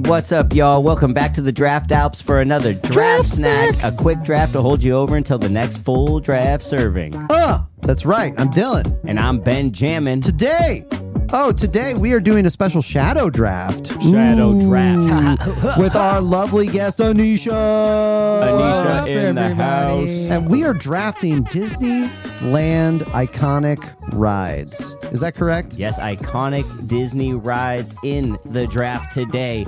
What's up, y'all? Welcome back to the Draft Alps for another draft snack. A quick draft to hold you over until the next full draft serving. That's right. I'm Dylan. And I'm Benjamin. Today we are doing a special shadow draft. Shadow draft. With our lovely guest, Anecia. Anecia in the house. And we are drafting Disneyland iconic rides. Is that correct? Yes, iconic Disney rides in the draft today.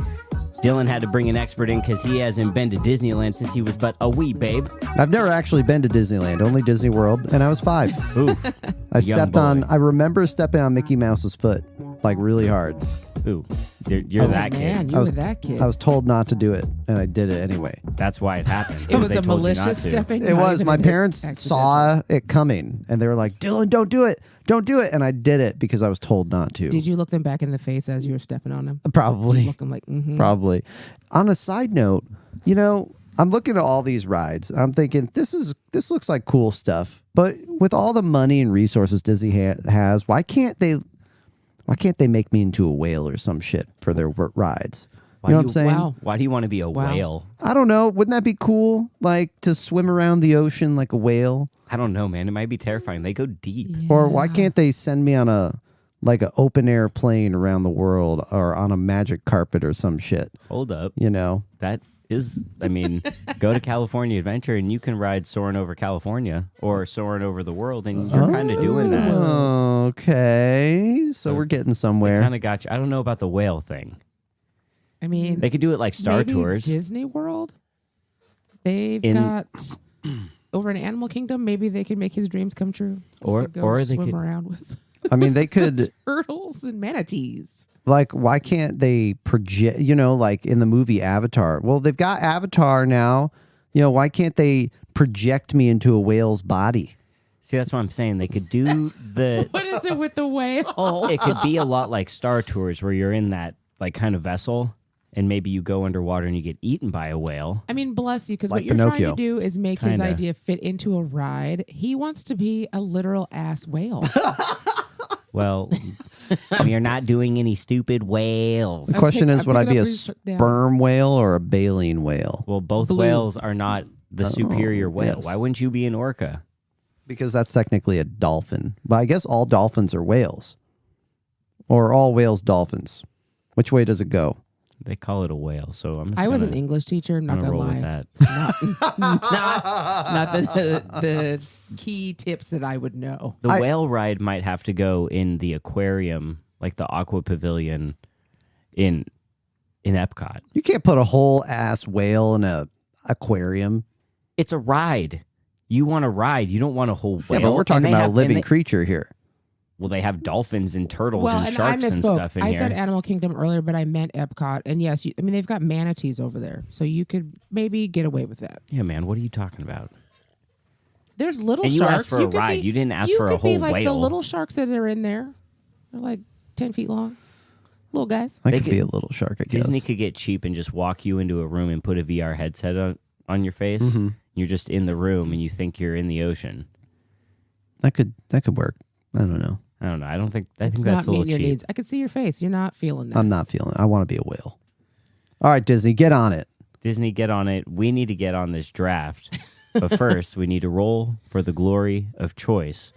Dylan had to bring an expert in because he hasn't been to Disneyland since he was but a wee babe. I've never actually been to Disneyland, only Disney World, and I was 5. Oof. I remember stepping on Mickey Mouse's foot, like really hard. Ooh, you're that kid. You were that kid. I was told not to do it, and I did it anyway. That's why it happened. It was They a told you not malicious to. stepping. It was. My parents saw it coming, and they were like, Dylan, don't do it. Don't do it. And I did it because I was told not to. Did you look them back in the face as you were stepping on them? Probably. Look them like, Probably. On a side note, I'm looking at all these rides. I'm thinking, this looks like cool stuff. But with all the money and resources Disney has, why can't they make me into a whale or some shit for their rides? You know what I'm saying? Wow. Why do you want to be a whale? I don't know. Wouldn't that be cool? Like to swim around the ocean like a whale? I don't know, man. It might be terrifying. They go deep. Yeah. Or why can't they send me on an open air plane around the world or on a magic carpet or some shit? Hold up. That is, go to California Adventure and you can ride soaring over California or soaring over the world, and you're kind of doing that. Okay. So we're getting somewhere. Kind of got you. I don't know about the whale thing. They could do it like Star maybe Tours. Disney World. They've got over in Animal Kingdom. Maybe they could make his dreams come true. Or they swim could around with they could turtles and manatees. like, why can't they project? Like in the movie Avatar. Well, they've got Avatar now. Why can't they project me into a whale's body? See, that's what I'm saying. They could do the. What is it with the whale? It could be a lot like Star Tours, where you're in that like kind of vessel. And maybe you go underwater and you get eaten by a whale. Bless you, because Like what you're Pinocchio. trying to do is make his Kinda. idea fit into a ride. He wants to be a literal ass whale. Well, we are not doing any stupid whales. The question is, I'm would I picking be a up research down. sperm whale or a baleen whale? Well, both Blue. whales are not the superior whale. yes. Why wouldn't you be an orca? Because that's technically a dolphin. But I guess all dolphins are whales. Or all whales dolphins. Which way does it go? They call it a whale, so I'm just I was gonna- an English teacher. I'm not gonna gonna roll with lie. that. Not the key tips that I would know. The whale ride might have to go in the aquarium, like the aqua pavilion in Epcot. You can't put a whole ass whale in a aquarium. It's a ride. You want a ride. You don't want a whole whale. Yeah, but we're talking And they about have- a living and they- creature here. Well, they have dolphins and turtles Well, and and I sharks and misspoke. stuff in I here. said Animal Kingdom earlier, but I meant Epcot. And yes, they've got manatees over there, so you could maybe get away with that. Yeah, man. What are you talking about? There's little And you sharks. asked for a could ride. You didn't ask for a could be whole like whale. the little sharks that are in there. They're like 10 feet long, little guys. I They could be a little shark, I guess. Disney could get cheap and just walk you into a room and put a VR headset on your face. Mm-hmm. You're just in the room and you think you're in the ocean. That could work. I don't know. I don't know. I think It's that's not a little meeting your cheap. needs. I could see your face. You're not feeling that. I'm not feeling it. I want to be a whale. All right, Disney, get on it. Disney, get on it. We need to get on this draft. But first, we need to roll for the glory of choice.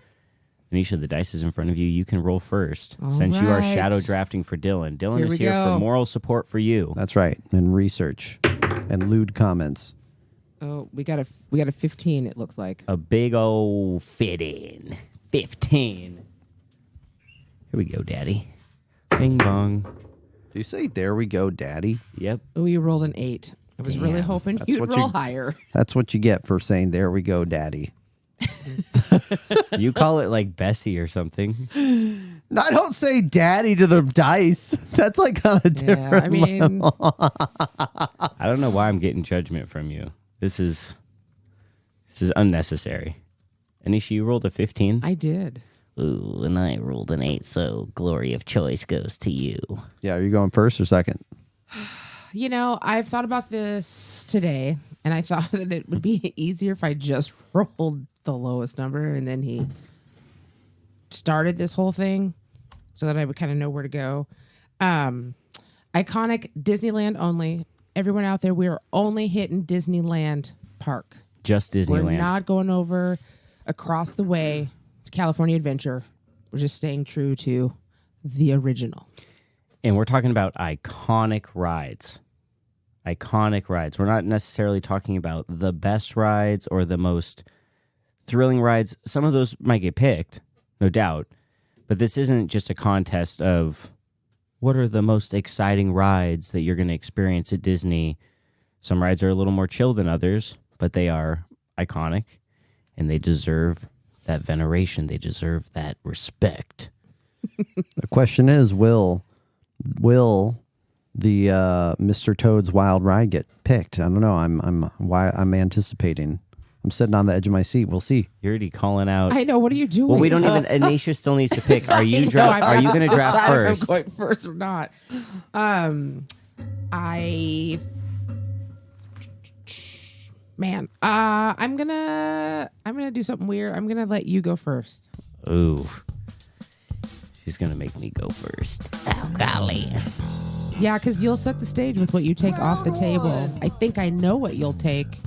Anecia, the dice is in front of you. You can roll first. All Since you are right. shadow drafting for Dylan. Dylan Here is we here go. for moral support for you. That's right. And research and lewd comments. Oh, we got a 15. It looks like. A big old fit in. 15. Here we go, Daddy. Bing bong. Do you say, there we go, daddy? Yep. Oh, you rolled an 8. I was really hoping That's you'd what roll you- higher. That's what you get for saying, there we go, daddy. You call it like Bessie or something. I don't say daddy to the dice. That's like on a different Yeah, I mean, I don't know why I'm getting judgment from you. This is unnecessary. Anecia, you rolled a 15. I did. Ooh, and I rolled an 8, so glory of choice goes to you. Yeah, are you going first or second? I've thought about this today, and I thought that it would be easier if I just rolled the lowest number, and then he started this whole thing so that I would kind of know where to go. Iconic Disneyland only. Everyone out there, we are only hitting Disneyland Park. Just Disneyland. We're not going over across the way to California Adventure. We're just staying true to the original. And we're talking about iconic rides. Iconic rides. We're not necessarily talking about the best rides or the most thrilling rides. Some of those might get picked, no doubt. But this isn't just a contest of what are the most exciting rides that you're going to experience at Disney. Some rides are a little more chill than others, but they are iconic, and they deserve that veneration. They deserve that respect. The question is, will the Mr. Toad's Wild Ride get picked? I don't know. I'm anticipating. I'm sitting on the edge of my seat. We'll see. You're already calling out. I know. What are you doing? Well, we don't even. Anecia still needs to pick. Are you Are you going to draft first? If I'm going first or not? I'm gonna do something weird. I'm gonna let you go first. Ooh, she's gonna make me go first. Oh golly. Yeah, because you'll set the stage with what you take off the table. I think I know what you'll take.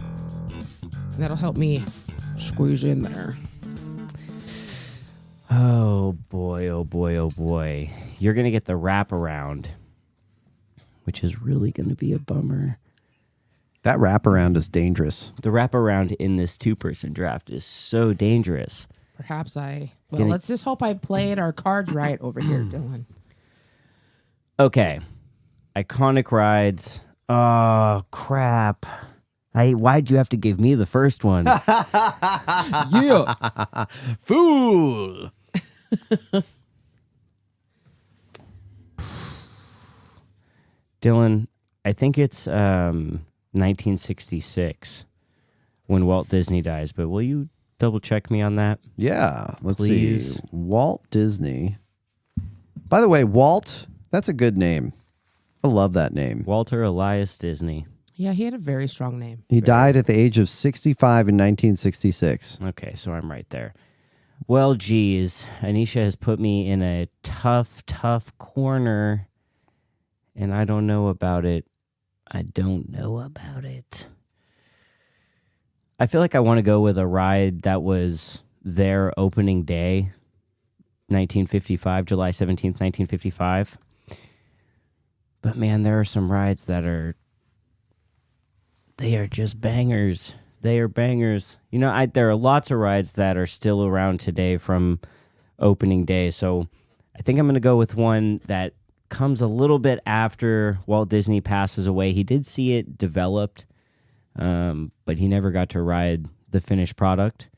And that'll help me squeeze in there. Oh boy, oh boy, oh boy. You're going to get the wraparound, which is really going to be a bummer. That wraparound is dangerous. The wraparound in this two-person draft is so dangerous. Perhaps let's just hope I played our cards right over here, Dylan. Okay. Iconic rides. Oh, crap. Why'd you have to give me the first one? Yeah. Fool. Dylan, I think it's 1966 when Walt Disney dies, but will you double check me on that? Yeah. Let's Please. see. Walt Disney. By the way, Walt, that's a good name. I love that name. Walter Elias Disney. Yeah, he had a very strong name. He died at the age of 65 in 1966. Okay, so I'm right there. Well, geez, Anecia has put me in a tough corner, and I don't know about it. I feel like I want to go with a ride that was their opening day, 1955, July 17th, 1955. But man, there are some rides that they are just bangers. They are bangers. You know, there are lots of rides that are still around today from opening day. So I think I'm going to go with one that comes a little bit after Walt Disney passes away. He did see it developed, but he never got to ride the finished product.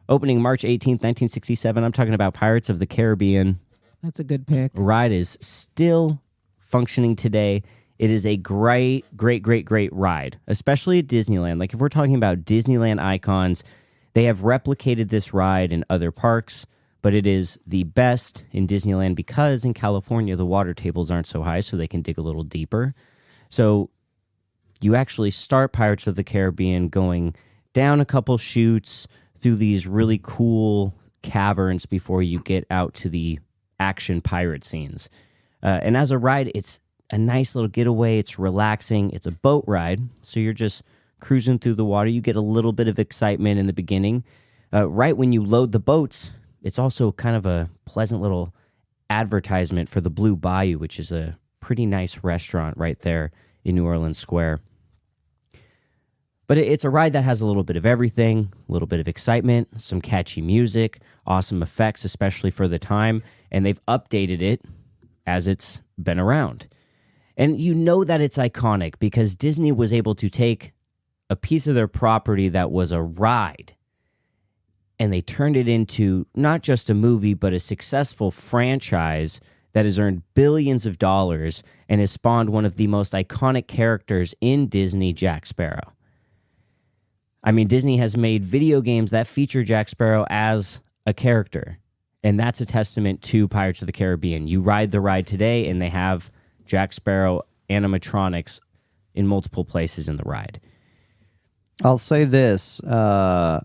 Opening March 18th, 1967. I'm talking about Pirates of the Caribbean. That's a good pick. Ride is still functioning today. It is a great ride, especially at Disneyland. Like if we're talking about Disneyland icons, they have replicated this ride in other parks, but it is the best in Disneyland because in California, the water tables aren't so high, so they can dig a little deeper. So you actually start Pirates of the Caribbean going down a couple chutes through these really cool caverns before you get out to the action pirate scenes. And as a ride, it's a nice little getaway. It's relaxing. It's a boat ride, so you're just cruising through the water. You get a little bit of excitement in the beginning. Right when you load the boats, it's also kind of a pleasant little advertisement for the Blue Bayou, which is a pretty nice restaurant right there in New Orleans Square. But it's a ride that has a little bit of everything, a little bit of excitement, some catchy music, awesome effects, especially for the time, and they've updated it as it's been around. And you know that it's iconic because Disney was able to take a piece of their property that was a ride and they turned it into not just a movie, but a successful franchise that has earned billions of dollars and has spawned one of the most iconic characters in Disney, Jack Sparrow. I mean, Disney has made video games that feature Jack Sparrow as a character, and that's a testament to Pirates of the Caribbean. You ride the ride today, and they have Jack Sparrow animatronics in multiple places in the ride. I'll say this. I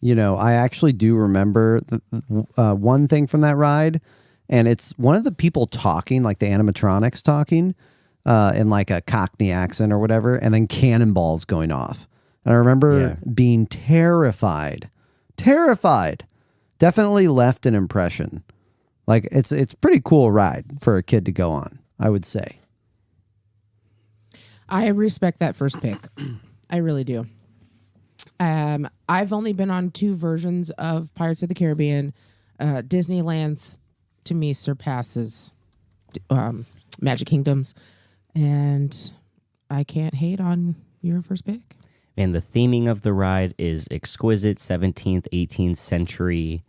actually do remember one thing from that ride, and it's one of the people talking, like the animatronics talking. in like a Cockney accent or whatever, and then cannonballs going off. And I remember being terrified. Definitely left an impression. Like it's pretty cool ride for a kid to go on, I would say. I respect that first pick. I really do. I've only been on 2 versions of Pirates of the Caribbean. Disneyland's, to me, surpasses Magic Kingdom's. And I can't hate on your first pick. And the theming of the ride is exquisite 17th, 18th century.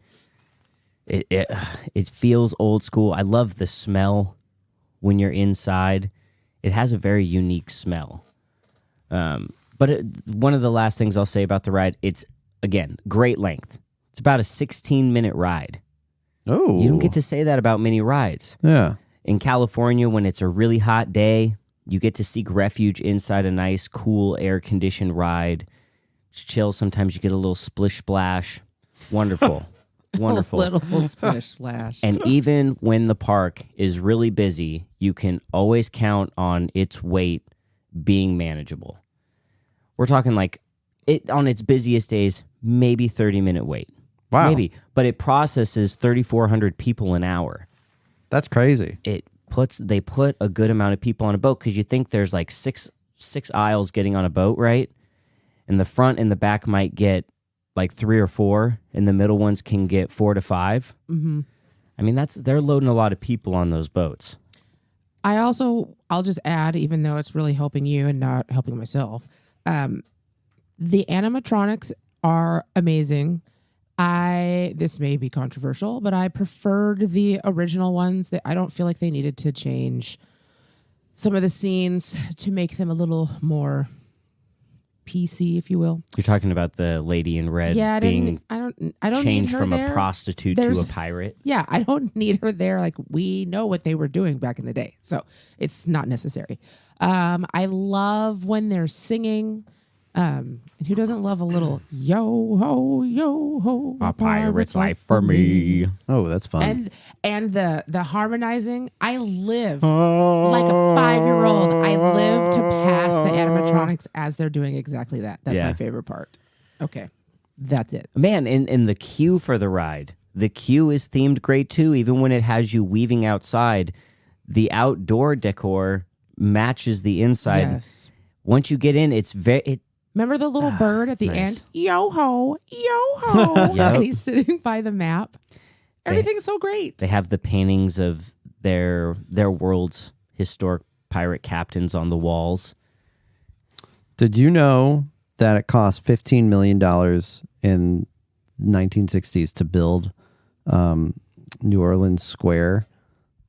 It feels old school. I love the smell when you're inside. It has a very unique smell. But one of the last things I'll say about the ride, it's, again, great length. It's about a 16-minute ride. Oh. You don't get to say that about many rides. Yeah. In California, when it's a really hot day, you get to seek refuge inside a nice, cool, air-conditioned ride. It's chill. Sometimes you get a little splish splash. Wonderful. Wonderful. A little splish splash. And even when the park is really busy, you can always count on its wait being manageable. We're talking like it on its busiest days, maybe 30-minute wait. Wow. Maybe. But it processes 3,400 people an hour. That's crazy. They put a good amount of people on a boat because you think there's like six aisles getting on a boat, right? And the front and the back might get like 3 or 4, and the middle ones can get 4 to 5. Mm-hmm. I mean, they're loading a lot of people on those boats. I'll just add, even though it's really helping you and not helping myself, the animatronics are amazing. This may be controversial, but I preferred the original ones. That I don't feel like they needed to change some of the scenes to make them a little more PC, if you will. You're talking about the lady in red being I don't changed need her from there. a prostitute to a pirate. Yeah, I don't need her there. Like, we know what they were doing back in the day, so it's not necessary. I love when they're singing. And who doesn't love a little yo ho? A pirate's life for me. Oh, that's fun. And the harmonizing. I live like a 5-year-old. I live to pass the animatronics as they're doing exactly that. That's my favorite part. Okay, that's it. Man, and the queue for the ride. The queue is themed great too. Even when it has you weaving outside, the outdoor decor matches the inside. Yes. Once you get in, it's very. Remember the little bird at the nice. end? Yo ho, yo ho. Yep. And he's sitting by the map. Everything's so great. They have the paintings of their world's historic pirate captains on the walls. Did you know that it cost $15 million in 1960s to build New Orleans Square?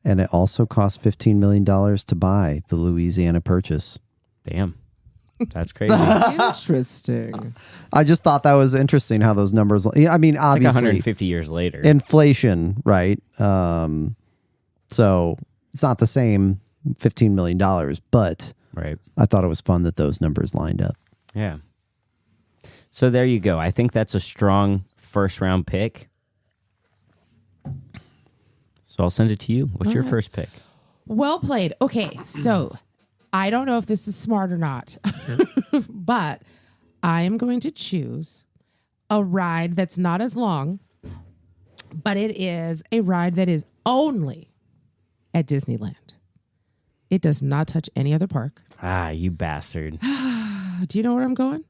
And it also cost $15 million to buy the Louisiana Purchase. Damn. That's crazy. Interesting. I just thought that was interesting how those numbers. I mean, It's like obviously, 150 years later. inflation, right? So it's not the same $15 million, but right. I thought it was fun that those numbers lined up. Yeah. So there you go. I think that's a strong first round pick. So I'll send it to you. What's your first pick? Well played. Okay, so I don't know if this is smart or not, but I am going to choose a ride that's not as long, but it is a ride that is only at Disneyland. It does not touch any other park. Ah, you bastard. Do you know where I'm going?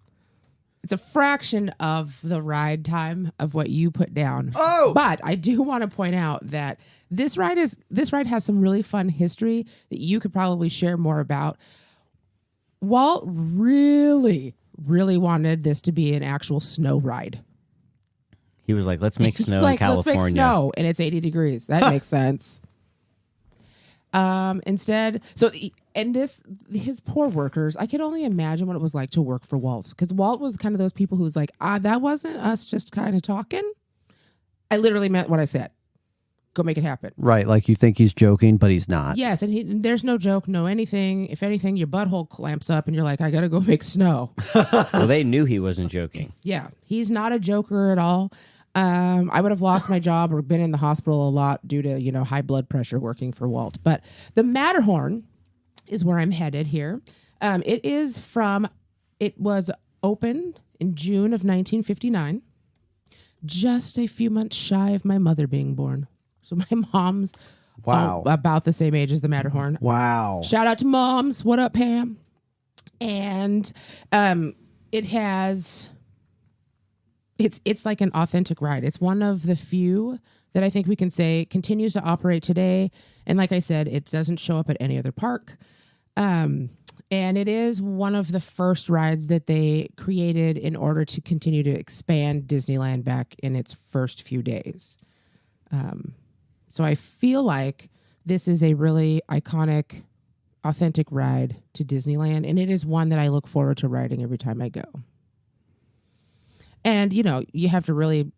It's a fraction of the ride time of what you put down. Oh! But I do want to point out that this ride has some really fun history that you could probably share more about. Walt really, really wanted this to be an actual snow ride. He was like, let's make snow It's like, in California. let's make snow, and it's 80 degrees. That makes sense. Instead, his poor workers, I could only imagine what it was like to work for Walt, because Walt was kind of those people who's like, that wasn't us just kind of talking. I literally meant what I said. Go make it happen. Right, like you think he's joking, but he's not. Yes, and there's no joke, no anything. If anything, your butthole clamps up and you're like, I gotta go make snow. Well, they knew he wasn't joking. Yeah, he's not a joker at all. I would have lost my job or been in the hospital a lot due to, high blood pressure working for Walt. But the Matterhorn is where I'm headed here. It was opened in June of 1959, just a few months shy of my mother being born. So my mom's Wow. about the same age as the Matterhorn. Wow. Shout out to moms. What up, Pam? And it's like an authentic ride. It's one of the few that I think we can say continues to operate today. And like I said, it doesn't show up at any other park. And it is one of the first rides that they created in order to continue to expand Disneyland back in its first few days. So I feel like this is a really iconic, authentic ride to Disneyland. And it is one that I look forward to riding every time I go. And, you have to really,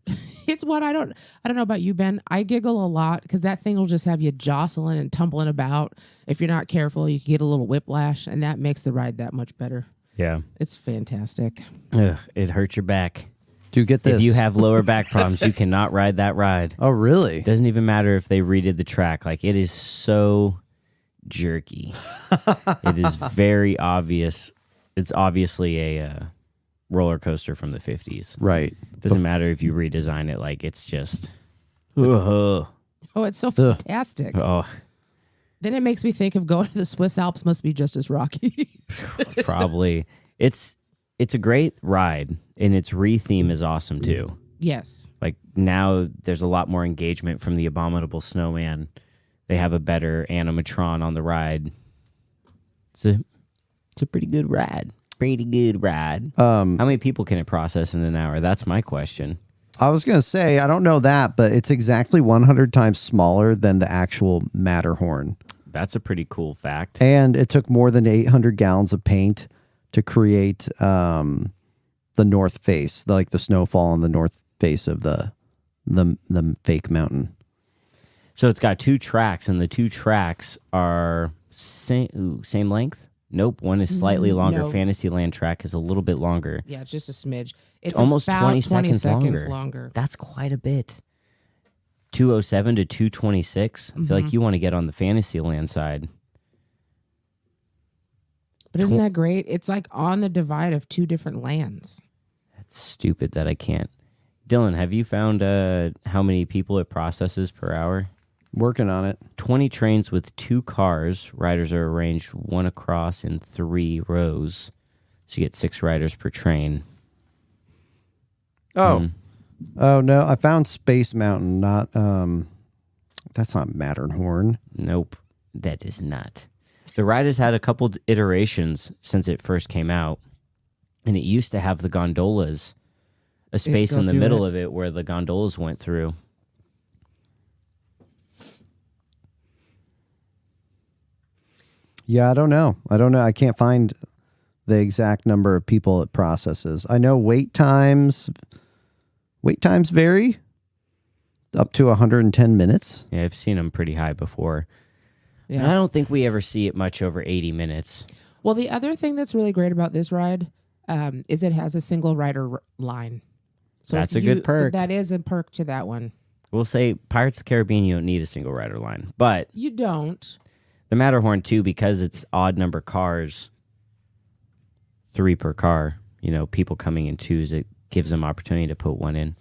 it's one I don't know about you, Ben. I giggle a lot because that thing will just have you jostling and tumbling about. If you're not careful, you can get a little whiplash, and that makes the ride that much better. Yeah. It's fantastic. Ugh, it hurts your back. Do you get this? If you have lower back problems, you cannot ride that ride. Oh, really? It doesn't even matter if they redid the track. Like, it is so jerky. It is very obvious. It's obviously a roller coaster from the 50s. Right. Doesn't matter if you redesign it. Like, it's just... Oh, it's so fantastic. oh, Then it makes me think of going to the Swiss Alps must be just as rocky. probably. It's a great ride, and its re-theme is awesome, too. Yes. Like, now there's a lot more engagement from the Abominable Snowman. They have a better animatron on the ride. It's a pretty good ride. Pretty good ride. How many people can it process in an hour? That's my question. I was going to say, I don't know that, but it's exactly 100 times smaller than the actual Matterhorn. That's a pretty cool fact. And it took more than 800 gallons of paint to create the north face, like the snowfall on the north face of the fake mountain. So it's got 2 tracks, and the 2 tracks are same length? Nope, one is slightly longer. No. Fantasyland track is a little bit longer. Yeah, it's just a smidge. It's almost about 20 seconds longer. That's quite a bit. 207 to 226. I feel like you want to get on the Fantasyland side. But isn't that great? It's like on the divide of 2 different lands. That's stupid that I can't. Dylan, have you found how many people it processes per hour? Working on it. 20 trains with 2 cars. Riders are arranged 1 across in 3 rows. So you get 6 riders per train. Oh. Oh, no. I found Space Mountain, not... that's not Matterhorn. Nope, that is not. The ride has had a couple iterations since it first came out. And it used to have the gondolas. A space in the middle of it where the gondolas went through. Yeah, I don't know. I can't find the exact number of people it processes. I know wait times vary up to 110 minutes. Yeah, I've seen them pretty high before. Yeah. And I don't think we ever see it much over 80 minutes. Well, the other thing that's really great about this ride is it has a single rider line. So That's a good perk. So that is a perk to that one. We'll say Pirates of the Caribbean, you don't need a single rider line. But You don't. the Matterhorn, too, because it's odd number cars, 3 per car, people coming in 2s, it gives them opportunity to put 1 in.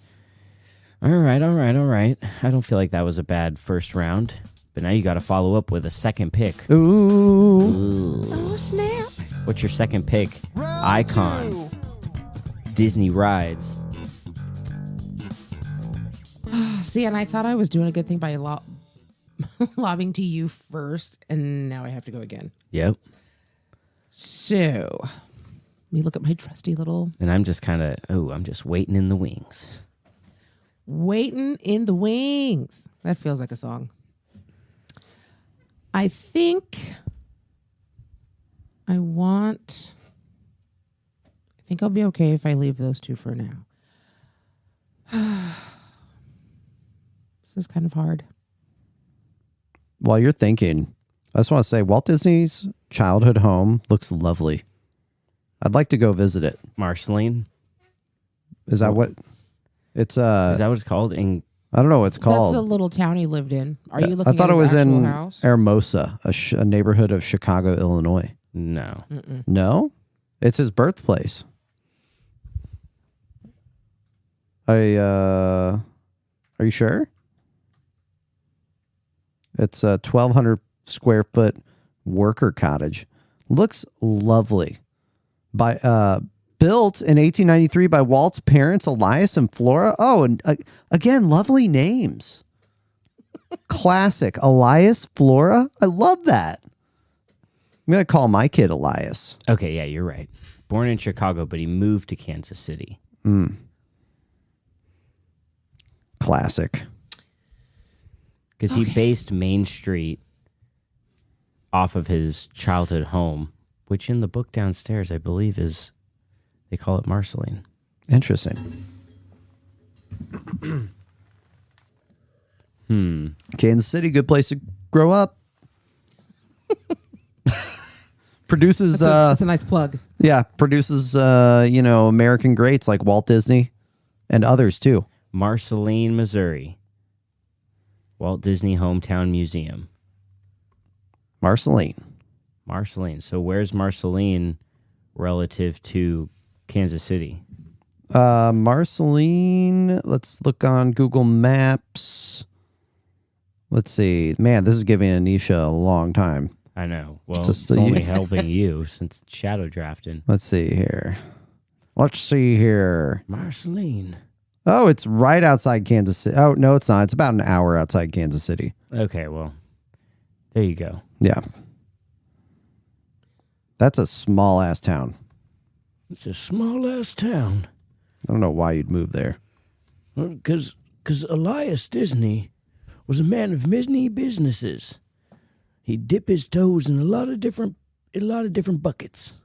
All right. I don't feel like that was a bad first round. But now you got to follow up with a second pick. Ooh. Oh, snap. What's your second pick? Icon. Disney rides. See, and I thought I was doing a good thing by lobbing to you first, and now I have to go again. Yep. So, let me look at my trusty little... And I'm just I'm just waiting in the wings. Waiting in the wings. That feels like a song. I think I'll be okay if I leave those 2 for now. This is kind of hard. While you're thinking, I just want to say Walt Disney's childhood home looks lovely. I'd like to go visit it. Marceline? Is that what it's Is that what it's called? I don't know what it's That's the called. little town he lived in. Are you looking I thought at it his was actual in house? Hermosa, a neighborhood of Chicago, Illinois. No. No, it's his birthplace. Are you sure? It's a 1,200 square foot worker cottage. Looks lovely. Built in 1893 by Walt's parents, Elias and Flora. Oh, and again, lovely names. Classic. Elias, Flora. I love that. I'm going to call my kid Elias. Okay, yeah, you're right. Born in Chicago, but he moved to Kansas City. Classic. Because he based Main Street off of his childhood home, which in the book downstairs, I believe is, they call it Marceline. Interesting. Kansas City, good place to grow up. Produces, That's a nice plug. produces, American greats like Walt Disney and others too. Marceline, Missouri. Walt Disney Hometown Museum. Marceline. Marceline. So where's Marceline relative to Kansas City? Marceline, let's look on Google Maps. Let's see. Man, this is giving Anecia a long time. I know. Well, Just it's only helping you since shadow drafting. Let's see here. Marceline. Oh, it's right outside Kansas City. Oh, no, it's not. It's about an hour outside Kansas City. Okay, well, there you go. Yeah. That's a small ass town. It's a small-ass town. I don't know why you'd move there. Because Elias Disney was a man of many businesses. He'd dip his toes in a lot of different buckets.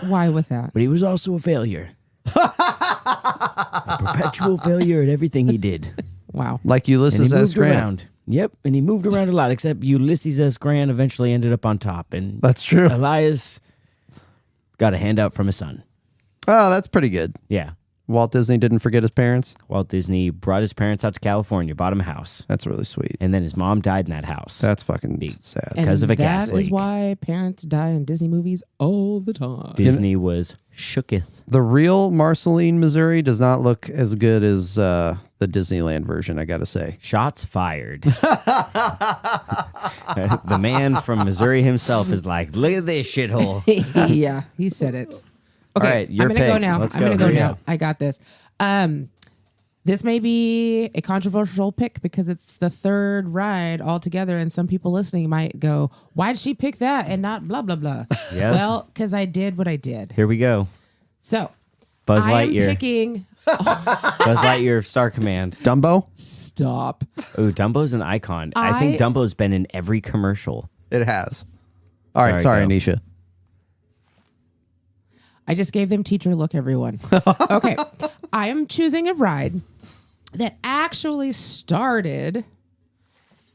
Why with that? But he was also a failure. A perpetual failure at everything he did. Wow. Like And Ulysses he S. moved Grant. around. Yep, and he moved around a lot, except Ulysses S. Grant eventually ended up on top. And That's true. Elias got a handout from his son. Oh, that's pretty good. Yeah. Walt Disney didn't forget his parents. Walt Disney brought his parents out to California, bought him a house. That's really sweet. And then his mom died in that house. That's fucking Big. sad. And because of a gas that is leak. why parents die in Disney movies all the time. Disney was shooketh. The real Marceline, Missouri does not look as good as the Disneyland version, I got to say. Shots fired. The man from Missouri himself is like, look at this shithole. Yeah, he said it. Okay, All right, your I'm gonna go pick. now. Let's I'm gonna go. go Hurry now. up. I got this. This may be a controversial pick because it's the third ride altogether, and some people listening might go, "Why did she pick that and not blah blah blah?" Yeah. Well, because I did what I did. Here we go. So Buzz I am Lightyear. picking. Buzz Lightyear, Star Command. Dumbo? Stop. Ooh, Dumbo's an icon. I think Dumbo's been in every commercial. It has. All right, sorry, go. Anecia. I just gave them teacher look, everyone. Okay. I am choosing a ride that actually started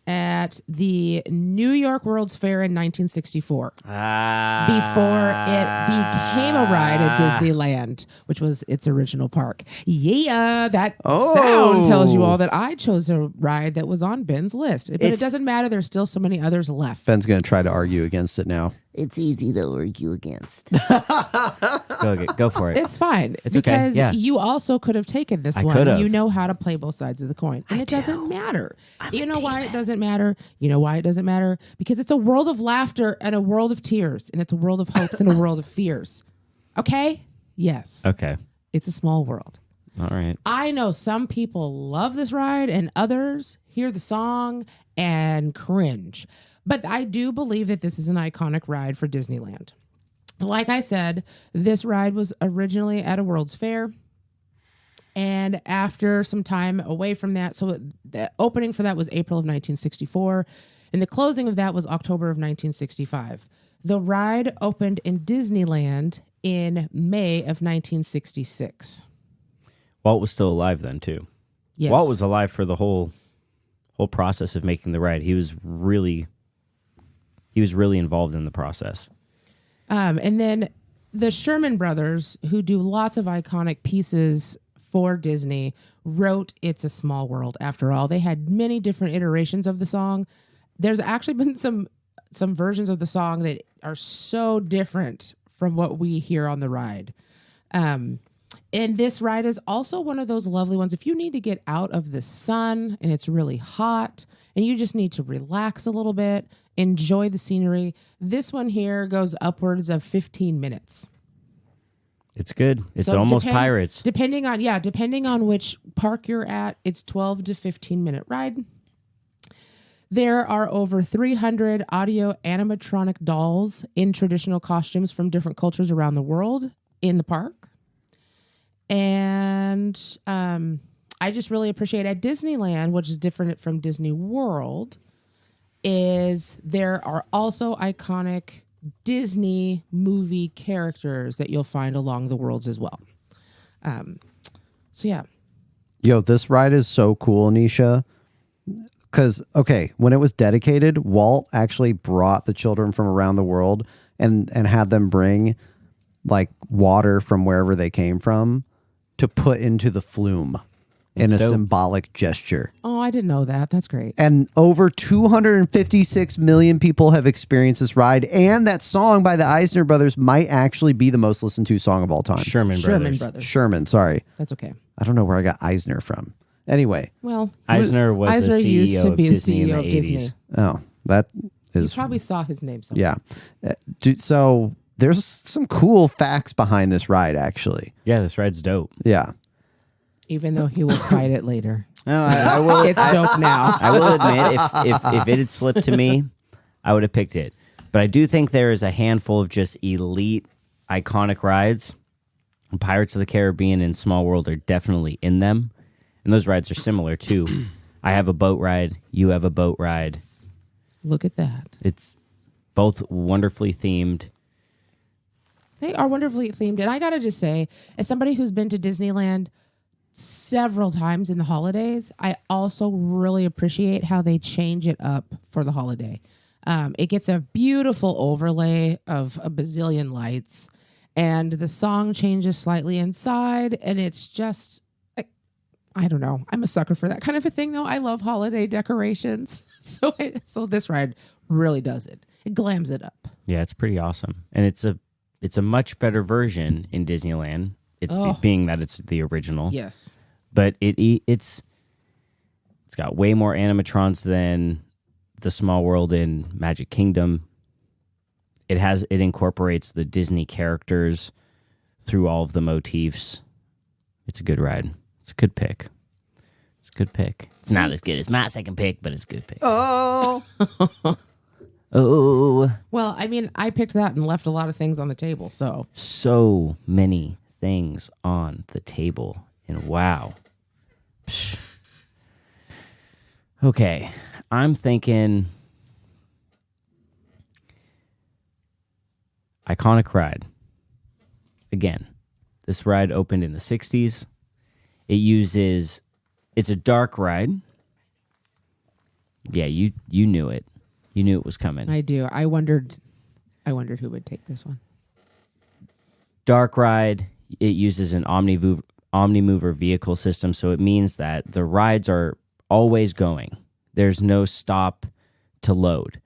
at the New York World's Fair in 1964 before it became a ride at Disneyland, which was its original park. Yeah, that sound tells you all that I chose a ride that was on Ben's list. But it doesn't matter. There's still so many others left. Ben's going to try to argue against it now. It's easy to argue against. Go for it. It's fine. It's okay, because yeah. you also could have taken this I one. could've. You know how to play both sides of the coin. And it doesn't matter. You know why it doesn't matter? You know why it doesn't matter? Because it's a world of laughter and a world of tears. And it's a world of hopes and a world of fears. Okay? Yes. Okay. It's a small world. All right. I know some people love this ride and others hear the song and cringe. But I do believe that this is an iconic ride for Disneyland. Like I said, this ride was originally at a World's Fair. And after some time away from that, so the opening for that was April of 1964. And the closing of that was October of 1965. The ride opened in Disneyland in May of 1966. Walt was still alive then too. Yes. Walt was alive for the whole process of making the ride. He was really involved in the process. And then the Sherman Brothers, who do lots of iconic pieces for Disney wrote It's a Small World. After all, they had many different iterations of the song. There's actually been some versions of the song that are so different from what we hear on the ride. And this ride is also one of those lovely ones. If you need to get out of the sun and it's really hot and you just need to relax a little bit, enjoy the scenery, this one here goes upwards of 15 minutes. It's good. It's So almost Pirates. Depending on which park you're at, it's 12 to 15 minute ride. There are over 300 audio animatronic dolls in traditional costumes from different cultures around the world in the park. And I just really appreciate at Disneyland, which is different from Disney World, is there are also iconic Disney movie characters that you'll find along the worlds as well. So yeah. Yo, this ride is so cool, Anecia. Because, okay, when it was dedicated, Walt actually brought the children from around the world and had them bring like water from wherever they came from to put into the flume in a symbolic gesture. Oh, I didn't know that. That's great. And over 256 million people have experienced this ride. And that song by the Eisner Brothers might actually be the most listened to song of all time. Sherman Brothers. Sherman, sorry. That's okay. I don't know where I got Eisner from. Anyway. Well, Eisner was Eisner the used CEO to of be the Disney in CEO the of 80s. Disney. Oh, that You is... probably saw his name somewhere. Yeah. So there's some cool facts behind this ride, actually. Yeah, this ride's dope. Yeah. Even though he will fight it later. No, I will. It's dope now. I will admit, if it had slipped to me, I would have picked it. But I do think there is a handful of just elite, iconic rides. Pirates of the Caribbean and Small World are definitely in them. And those rides are similar, too. I have a boat ride. You have a boat ride. Look at that. It's both wonderfully themed. They are wonderfully themed. And I got to just say, as somebody who's been to Disneyland several times in the holidays, I also really appreciate how they change it up for the holiday. It gets a beautiful overlay of a bazillion lights, and the song changes slightly inside, and it's just, I don't know. I'm a sucker for that kind of a thing, though. I love holiday decorations. So this ride really does it. It glams it up. Yeah, it's pretty awesome. And it's a much better version in Disneyland. It's being that it's the original. Yes. But it's got way more animatrons than the Small World in Magic Kingdom. It incorporates the Disney characters through all of the motifs. It's a good ride. It's a good pick. It's a good pick. It's not as good as my second pick, but it's a good pick. Oh. Oh. Well, I mean, I picked that and left a lot of things on the table, so. So many things on the table. And wow. Psh. Okay. I'm thinking iconic ride. Again, this ride opened in the 60s. It's a dark ride. Yeah, you knew it. You knew it was coming. I do. I wondered who would take this one. Dark ride. It uses an Omnimover vehicle system, so it means that the rides are always going. There's no stop to load.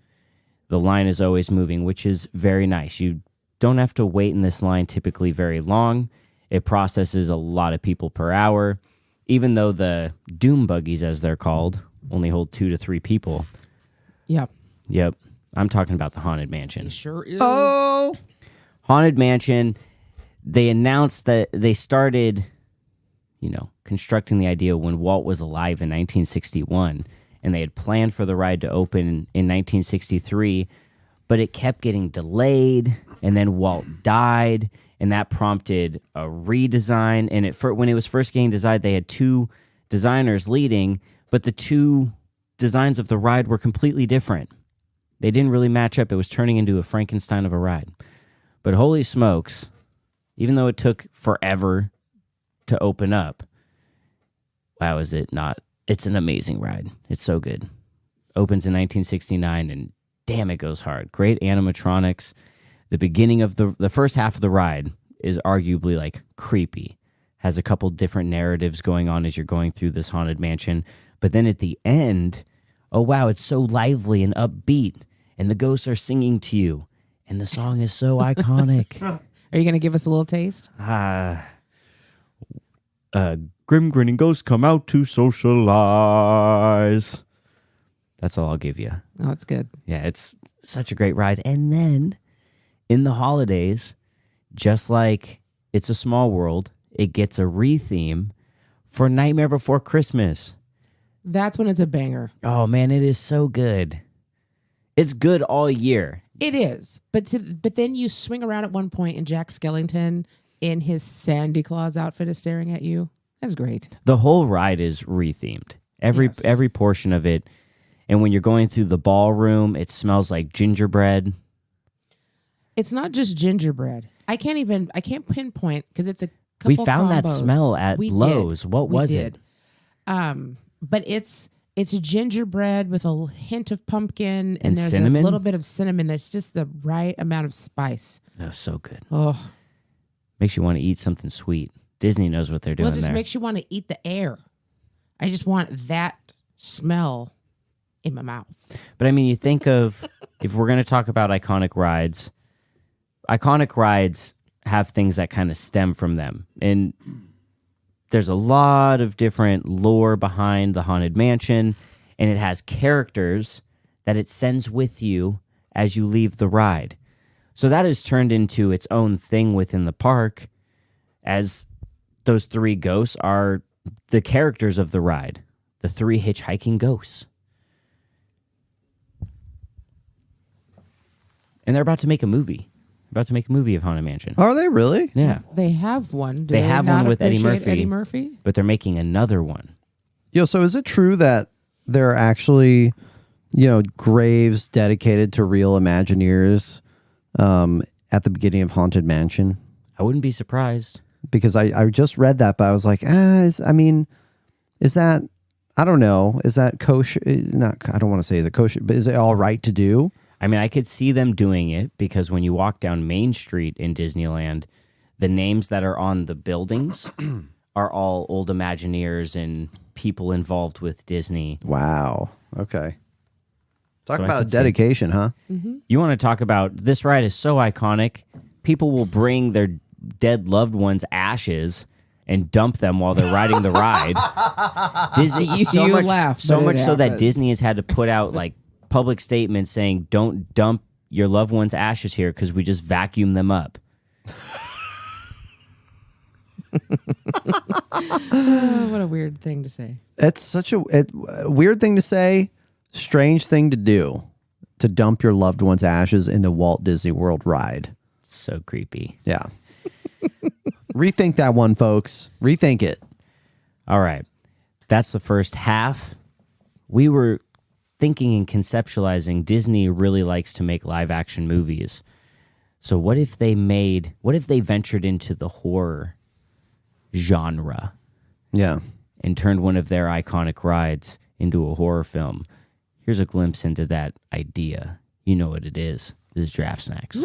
The line is always moving, which is very nice. You don't have to wait in this line typically very long. It processes a lot of people per hour, even though the Doom buggies, as they're called, only hold 2 to 3 people. Yep. Yep. I'm talking about the Haunted Mansion. It sure is. Oh. Haunted Mansion, they announced that they started, constructing the idea when Walt was alive in 1961, and they had planned for the ride to open in 1963, but it kept getting delayed, and then Walt died, and that prompted a redesign. And when it was first getting designed, they had 2 designers leading, but the 2 designs of the ride were completely different. They didn't really match up. It was turning into a Frankenstein of a ride. But holy smokes, even though it took forever to open up, wow, is it not? It's an amazing ride. It's so good. Opens in 1969, and damn, it goes hard. Great animatronics. The beginning of the first half of the ride is arguably like creepy. has a couple different narratives going on as you're going through this haunted mansion. But then at the end, oh wow, it's so lively and upbeat, and the ghosts are singing to you, and the song is so iconic. Are you going to give us a little taste? Grim grinning ghosts come out to socialize. That's all I'll give you. Oh, it's good. Yeah, it's such a great ride. And then in the holidays, just like It's a Small World, it gets a re-theme for Nightmare Before Christmas. That's when it's a banger. Oh man, it is so good. It's good all year. It is. But then you swing around at one point and Jack Skellington in his Sandy Claus outfit is staring at you. That's great. The whole ride is re-themed. Yes. Every portion of it. And when you're going through the ballroom, it smells like gingerbread. It's not just gingerbread. I can't pinpoint because it's a couple We found that combos. smell at We Lowe's. did. What We was did. it? But it's gingerbread with a hint of pumpkin And there's cinnamon? a little bit of cinnamon. That's just the right amount of spice. Oh, so good. Oh, Makes you want to eat something sweet. Disney knows what they're doing well, it just there. makes you want to eat the air. I just want that smell in my mouth. But I mean, you think of, if we're going to talk about iconic rides have things that kind of stem from them. And there's a lot of different lore behind the Haunted Mansion, and it has characters that it sends with you as you leave the ride. So that has turned into its own thing within the park, as those three ghosts are the characters of the ride, the three hitchhiking ghosts. And they're about to make a movie. About to make a movie of Haunted Mansion. Are they really? Yeah. They have one. Do They have not one with Eddie appreciate Murphy. Eddie Murphy? But they're making another one. Yo, so is it true that there are actually, graves dedicated to real Imagineers at the beginning of Haunted Mansion? I wouldn't be surprised. Because I just read that, but I was like, is that, I don't know, is that kosher? Not, I don't want to say is it kosher, but is it all right to do? I mean, I could see them doing it because when you walk down Main Street in Disneyland, the names that are on the buildings are all old Imagineers and people involved with Disney. Wow. Okay. Talk So I about could see. dedication, huh? You want to talk about, this ride is so iconic, people will bring their dead loved ones' ashes and dump them while they're riding the ride. Disney, You laugh, so but much it so that happens. Disney has had to put out like public statements saying, don't dump your loved one's ashes here because we just vacuum them up. What a weird thing to say. It's such a weird thing to say, strange thing to do, to dump your loved one's ashes into Walt Disney World ride. So creepy. Yeah. Rethink that one, folks. Rethink it. All right. That's the first half. We were thinking and conceptualizing Disney really likes to make live action movies. So what if they ventured into the horror genre Yeah. and turned one of their iconic rides into a horror film? Here's a glimpse into that idea. You know what it is. This is Draft Snacks.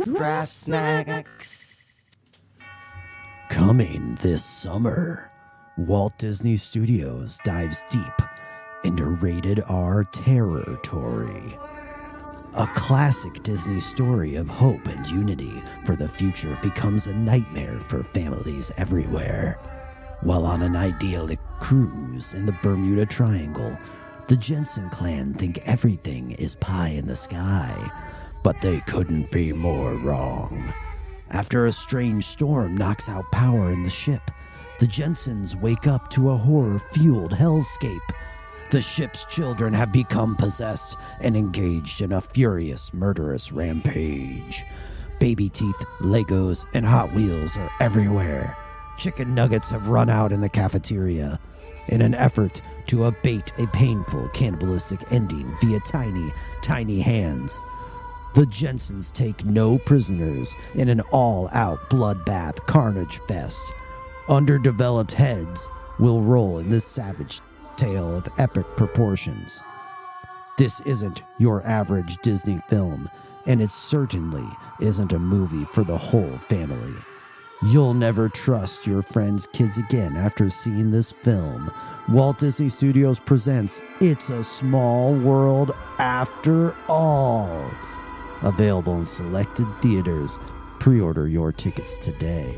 Draft Snacks. Coming this summer, Walt Disney Studios dives deep into rated R territory. A classic Disney story of hope and unity for the future becomes a nightmare for families everywhere. While on an idyllic cruise in the Bermuda Triangle, the Jensen clan think everything is pie in the sky, but they couldn't be more wrong. After a strange storm knocks out power in the ship, the Jensens wake up to a horror-fueled hellscape. The ship's children have become possessed and engaged in a furious, murderous rampage. Baby teeth, Legos, and Hot Wheels are everywhere. Chicken nuggets have run out in the cafeteria. In an effort to abate a painful cannibalistic ending via tiny, tiny hands, the Jensens take no prisoners in an all-out bloodbath carnage fest. Underdeveloped heads will roll in this savage tale of epic proportions. This isn't your average Disney film, and it certainly isn't a movie for the whole family. You'll never trust your friend's kids again after seeing this film. Walt Disney Studios presents It's a Small World After All. Available in selected theaters. Pre-order your tickets today.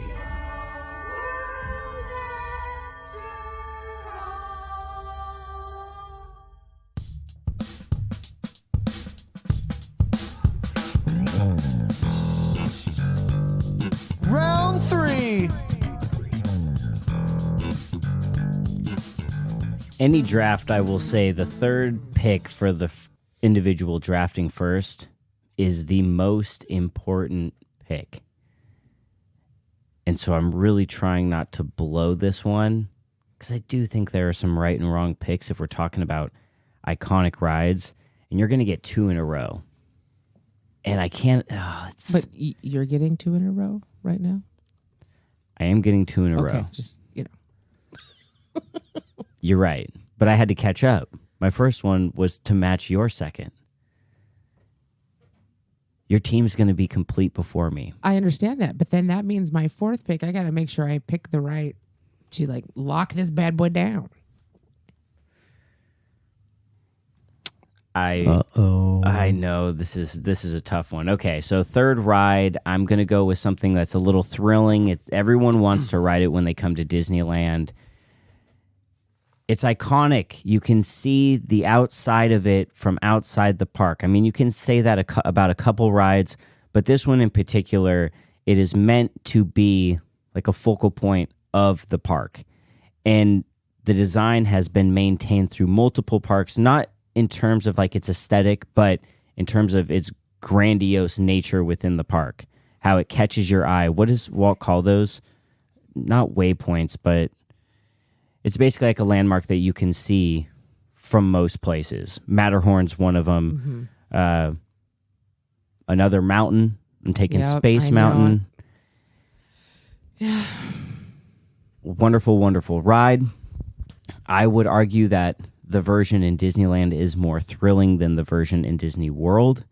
Round 3. Any draft, I will say, the third pick for the individual drafting first is the most important pick. And so I'm really trying not to blow this one, because I do think there are some right and wrong picks if we're talking about iconic rides, and you're going to get 2 in a row. And I can't... But you're getting 2 in a row right now? I am getting 2 in a Okay, row. just, You're right. But I had to catch up. My first one was to match your second. Your team's going to be complete before me. I understand that, but then that means my fourth pick, I got to make sure I pick the right to lock this bad boy down. I know this is a tough one. Okay, so third ride, I'm going to go with something that's a little thrilling. Everyone wants to ride it when they come to Disneyland. It's iconic. You can see the outside of it from outside the park. I mean, you can say that about a couple rides, but this one in particular, it is meant to be like a focal point of the park. And the design has been maintained through multiple parks, not in terms of its aesthetic, but in terms of its grandiose nature within the park, how it catches your eye. What does Walt call those? Not waypoints, but it's basically like a landmark that you can see from most places. Matterhorn's one of them. Mm-hmm. Another mountain. I'm taking Space Mountain. Yeah. Wonderful, wonderful ride. I would argue that the version in Disneyland is more thrilling than the version in Disney World,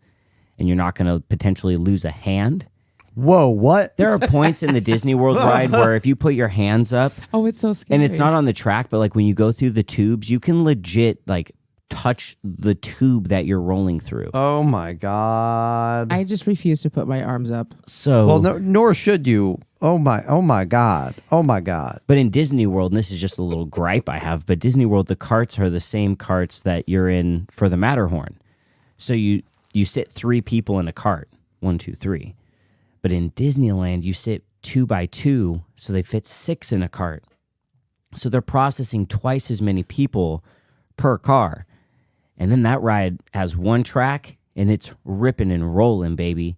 and you're not going to potentially lose a hand. Whoa, what? There are points in the Disney World ride where if you put your hands up, oh, it's so scary. and it's not on the track, but when you go through the tubes, you can legit touch the tube that you're rolling through. Oh my God. I just refuse to put my arms up. So well, no, nor should you. Oh my God. Oh my God. But in Disney World, and this is just a little gripe I have, but Disney World, the carts are the same carts that you're in for the Matterhorn. So you sit 3 people in a cart, 1, 2, 3. But in Disneyland, you sit 2 by 2, so they fit 6 in a cart. So they're processing twice as many people per car. And then that ride has 1 track, and it's ripping and rolling, baby.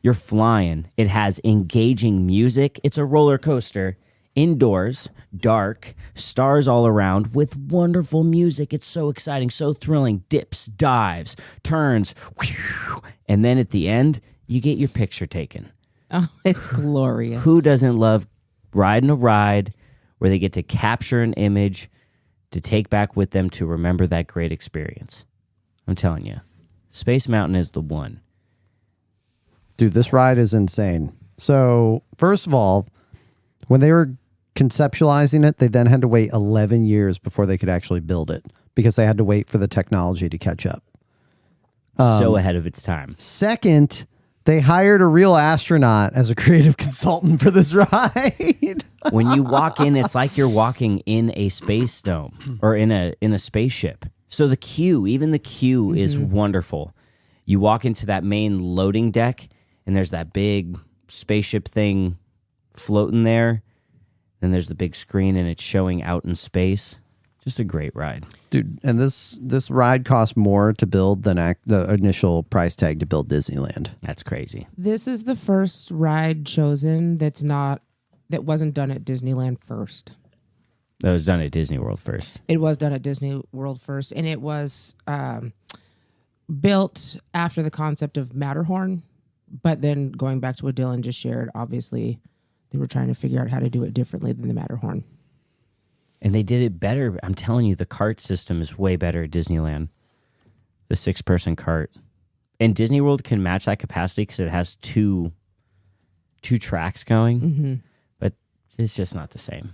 You're flying. It has engaging music. It's a roller coaster. Indoors, dark, stars all around with wonderful music. It's so exciting, so thrilling. Dips, dives, turns. Whew, and then at the end, you get your picture taken. Oh, it's glorious. Who doesn't love riding a ride where they get to capture an image to take back with them to remember that great experience? I'm telling you, Space Mountain is the one. Dude, this ride is insane. So, first of all, when they were conceptualizing it, they then had to wait 11 years before they could actually build it because they had to wait for the technology to catch up. So ahead of its time. Second, they hired a real astronaut as a creative consultant for this ride. When you walk in, it's like you're walking in a space dome or in a spaceship. So the queue, even the queue is wonderful. You walk into that main loading deck, and there's that big spaceship thing floating there. Then there's the big screen, and it's showing out in space. Just a great ride. Dude, and this ride costs more to build than the initial price tag to build Disneyland. That's crazy. This is the first ride chosen that wasn't done at Disneyland first. That was done at Disney World first. It was done at Disney World first, and it was built after the concept of Matterhorn. But then going back to what Dylan just shared, obviously they were trying to figure out how to do it differently than the Matterhorn. And they did it better. I'm telling you, the cart system is way better at Disneyland. The 6-person cart. And Disney World can match that capacity because it has two tracks going. Mm-hmm. It's just not the same.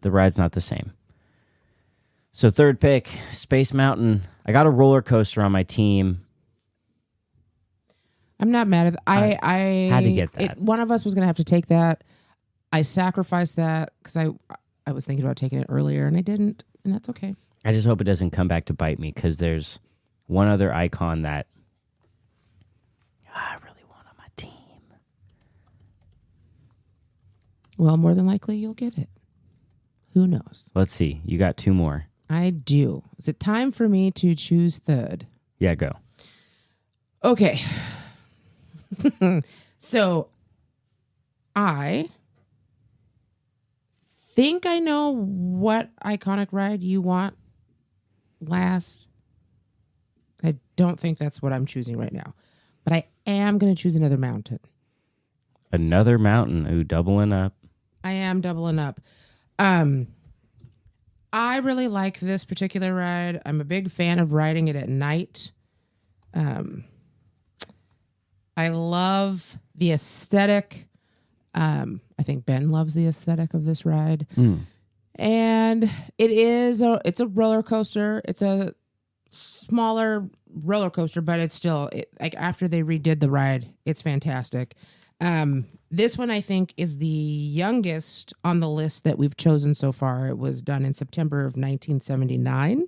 The ride's not the same. So third pick, Space Mountain. I got a roller coaster on my team. I'm not mad at that. I had to get that. One of us was going to have to take that. I sacrificed that because I was thinking about taking it earlier and I didn't, and that's okay. I just hope it doesn't come back to bite me because there's one other icon that I really want on my team. Well, more than likely you'll get it. Who knows? Let's see. You got two more. I do. Is it time for me to choose third? Yeah, go. Okay. So I think I know what iconic ride you want last. I don't think that's what I'm choosing right now, but I am going to choose another mountain. Another mountain. Ooh, doubling up. I am doubling up. I really like this particular ride. I'm a big fan of riding it at night. I love the aesthetic. I think Ben loves the aesthetic of this ride. And it's a roller coaster. It's a smaller roller coaster, but it's still like after they redid the ride, it's fantastic. This one I think is the youngest on the list that we've chosen so far. It was done in September of 1979.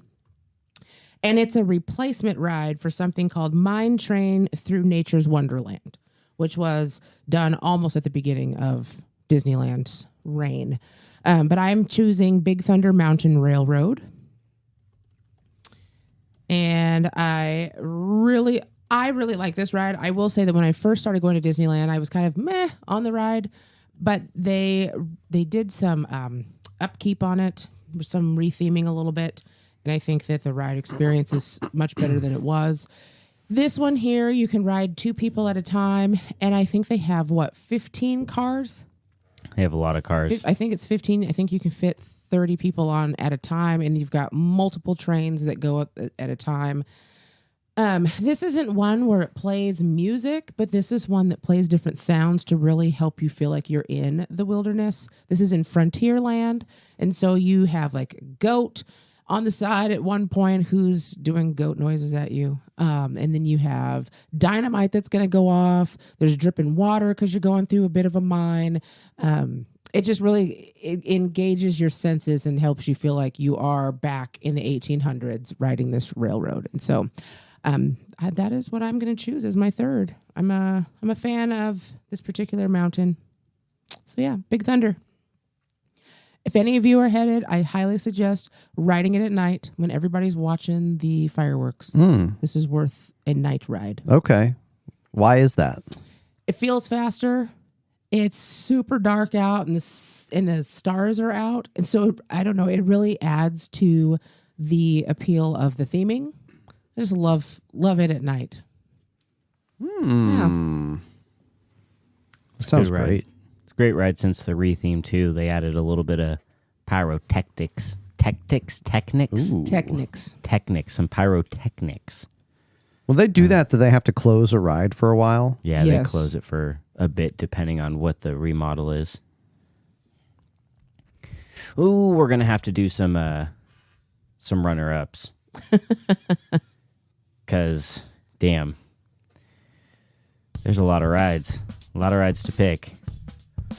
And it's a replacement ride for something called Mine Train Through Nature's Wonderland, which was done almost at the beginning of Disneyland's reign. But I'm choosing Big Thunder Mountain Railroad. And I really like this ride. I will say that when I first started going to Disneyland, I was kind of meh on the ride, but they did some upkeep on it, some retheming a little bit, and I think that the ride experience is much better than it was. This one here, you can ride 2 people at a time, and I think they have 15 cars? They have a lot of cars. I think it's 15. I think you can fit 30 people on at a time, and you've got multiple trains that go up at a time. This isn't one where it plays music, but this is one that plays different sounds to really help you feel like you're in the wilderness. This is in Frontierland, and so you have like a goat on the side at one point who's doing goat noises at you. And then you have dynamite that's going to go off. There's dripping water because you're going through a bit of a mine. It just really engages your senses and helps you feel like you are back in the 1800s riding this railroad. And so that is what I'm going to choose as my third. I'm a fan of this particular mountain. So yeah, Big Thunder. If any of you are headed, I highly suggest riding it at night when everybody's watching the fireworks. This is worth a night ride. Okay. Why is that? It feels faster. It's super dark out and the stars are out. And so, I don't know, it really adds to the appeal of the theming. I just love it at night. Yeah. Sounds Good ride. great. It's a great ride since the retheme too. They added a little bit of pyrotechnics. Technics? Ooh. Technics. Some pyrotechnics. Will they do that? Do they have to close a ride for a while? Yeah, Yes. they close it for a bit depending on what the remodel is. Ooh, we're gonna have to do some runner-ups. Cause damn. There's a lot of rides. A lot of rides to pick.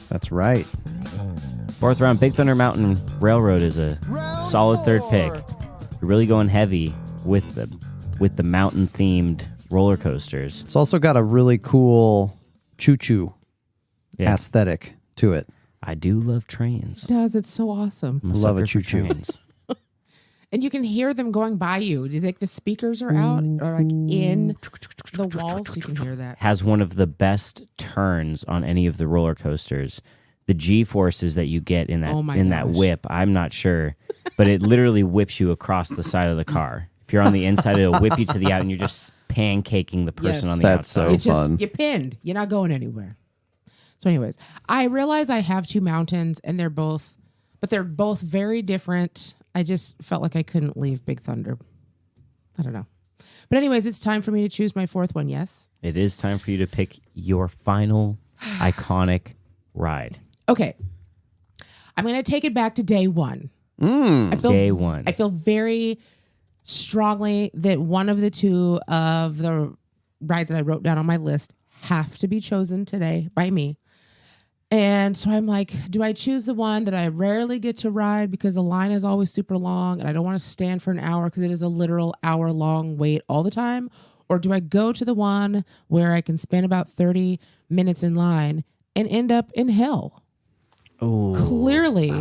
That's right. Fourth round, Big Thunder Mountain Railroad is a solid third pick. You're really going heavy with the mountain themed roller coasters. It's also got a really cool choo-choo Yeah. aesthetic to it. I do love trains. It does. It's so awesome. I'm a Love a sucker for choo-choo. trains. And you can hear them going by you. Do you think the speakers are out or like in the walls? You can hear that. Has one of the best turns on any of the roller coasters. The G-forces that you get in that Oh my that gosh. whip, I'm not sure, but it literally whips you across the side of the car. If you're on the inside, it'll whip you to the out, and you're just pancaking the person Yes. on the That's outside. so fun. You pinned. You're not going anywhere. So anyways, I realize I have 2 mountains and they're both very different. I just felt like I couldn't leave Big Thunder. I don't know. But anyways, it's time for me to choose my 4th one, yes? It is time for you to pick your final iconic ride. Okay. I'm going to take it back to day one. Day one. I feel very strongly that one of the two of the rides that I wrote down on my list have to be chosen today by me. And so I'm like, do I choose the one that I rarely get to ride because the line is always super long and I don't want to stand for an hour because it is a literal hour-long wait all the time? Or do I go to the one where I can spend about 30 minutes in line and end up in hell? Oh, Clearly,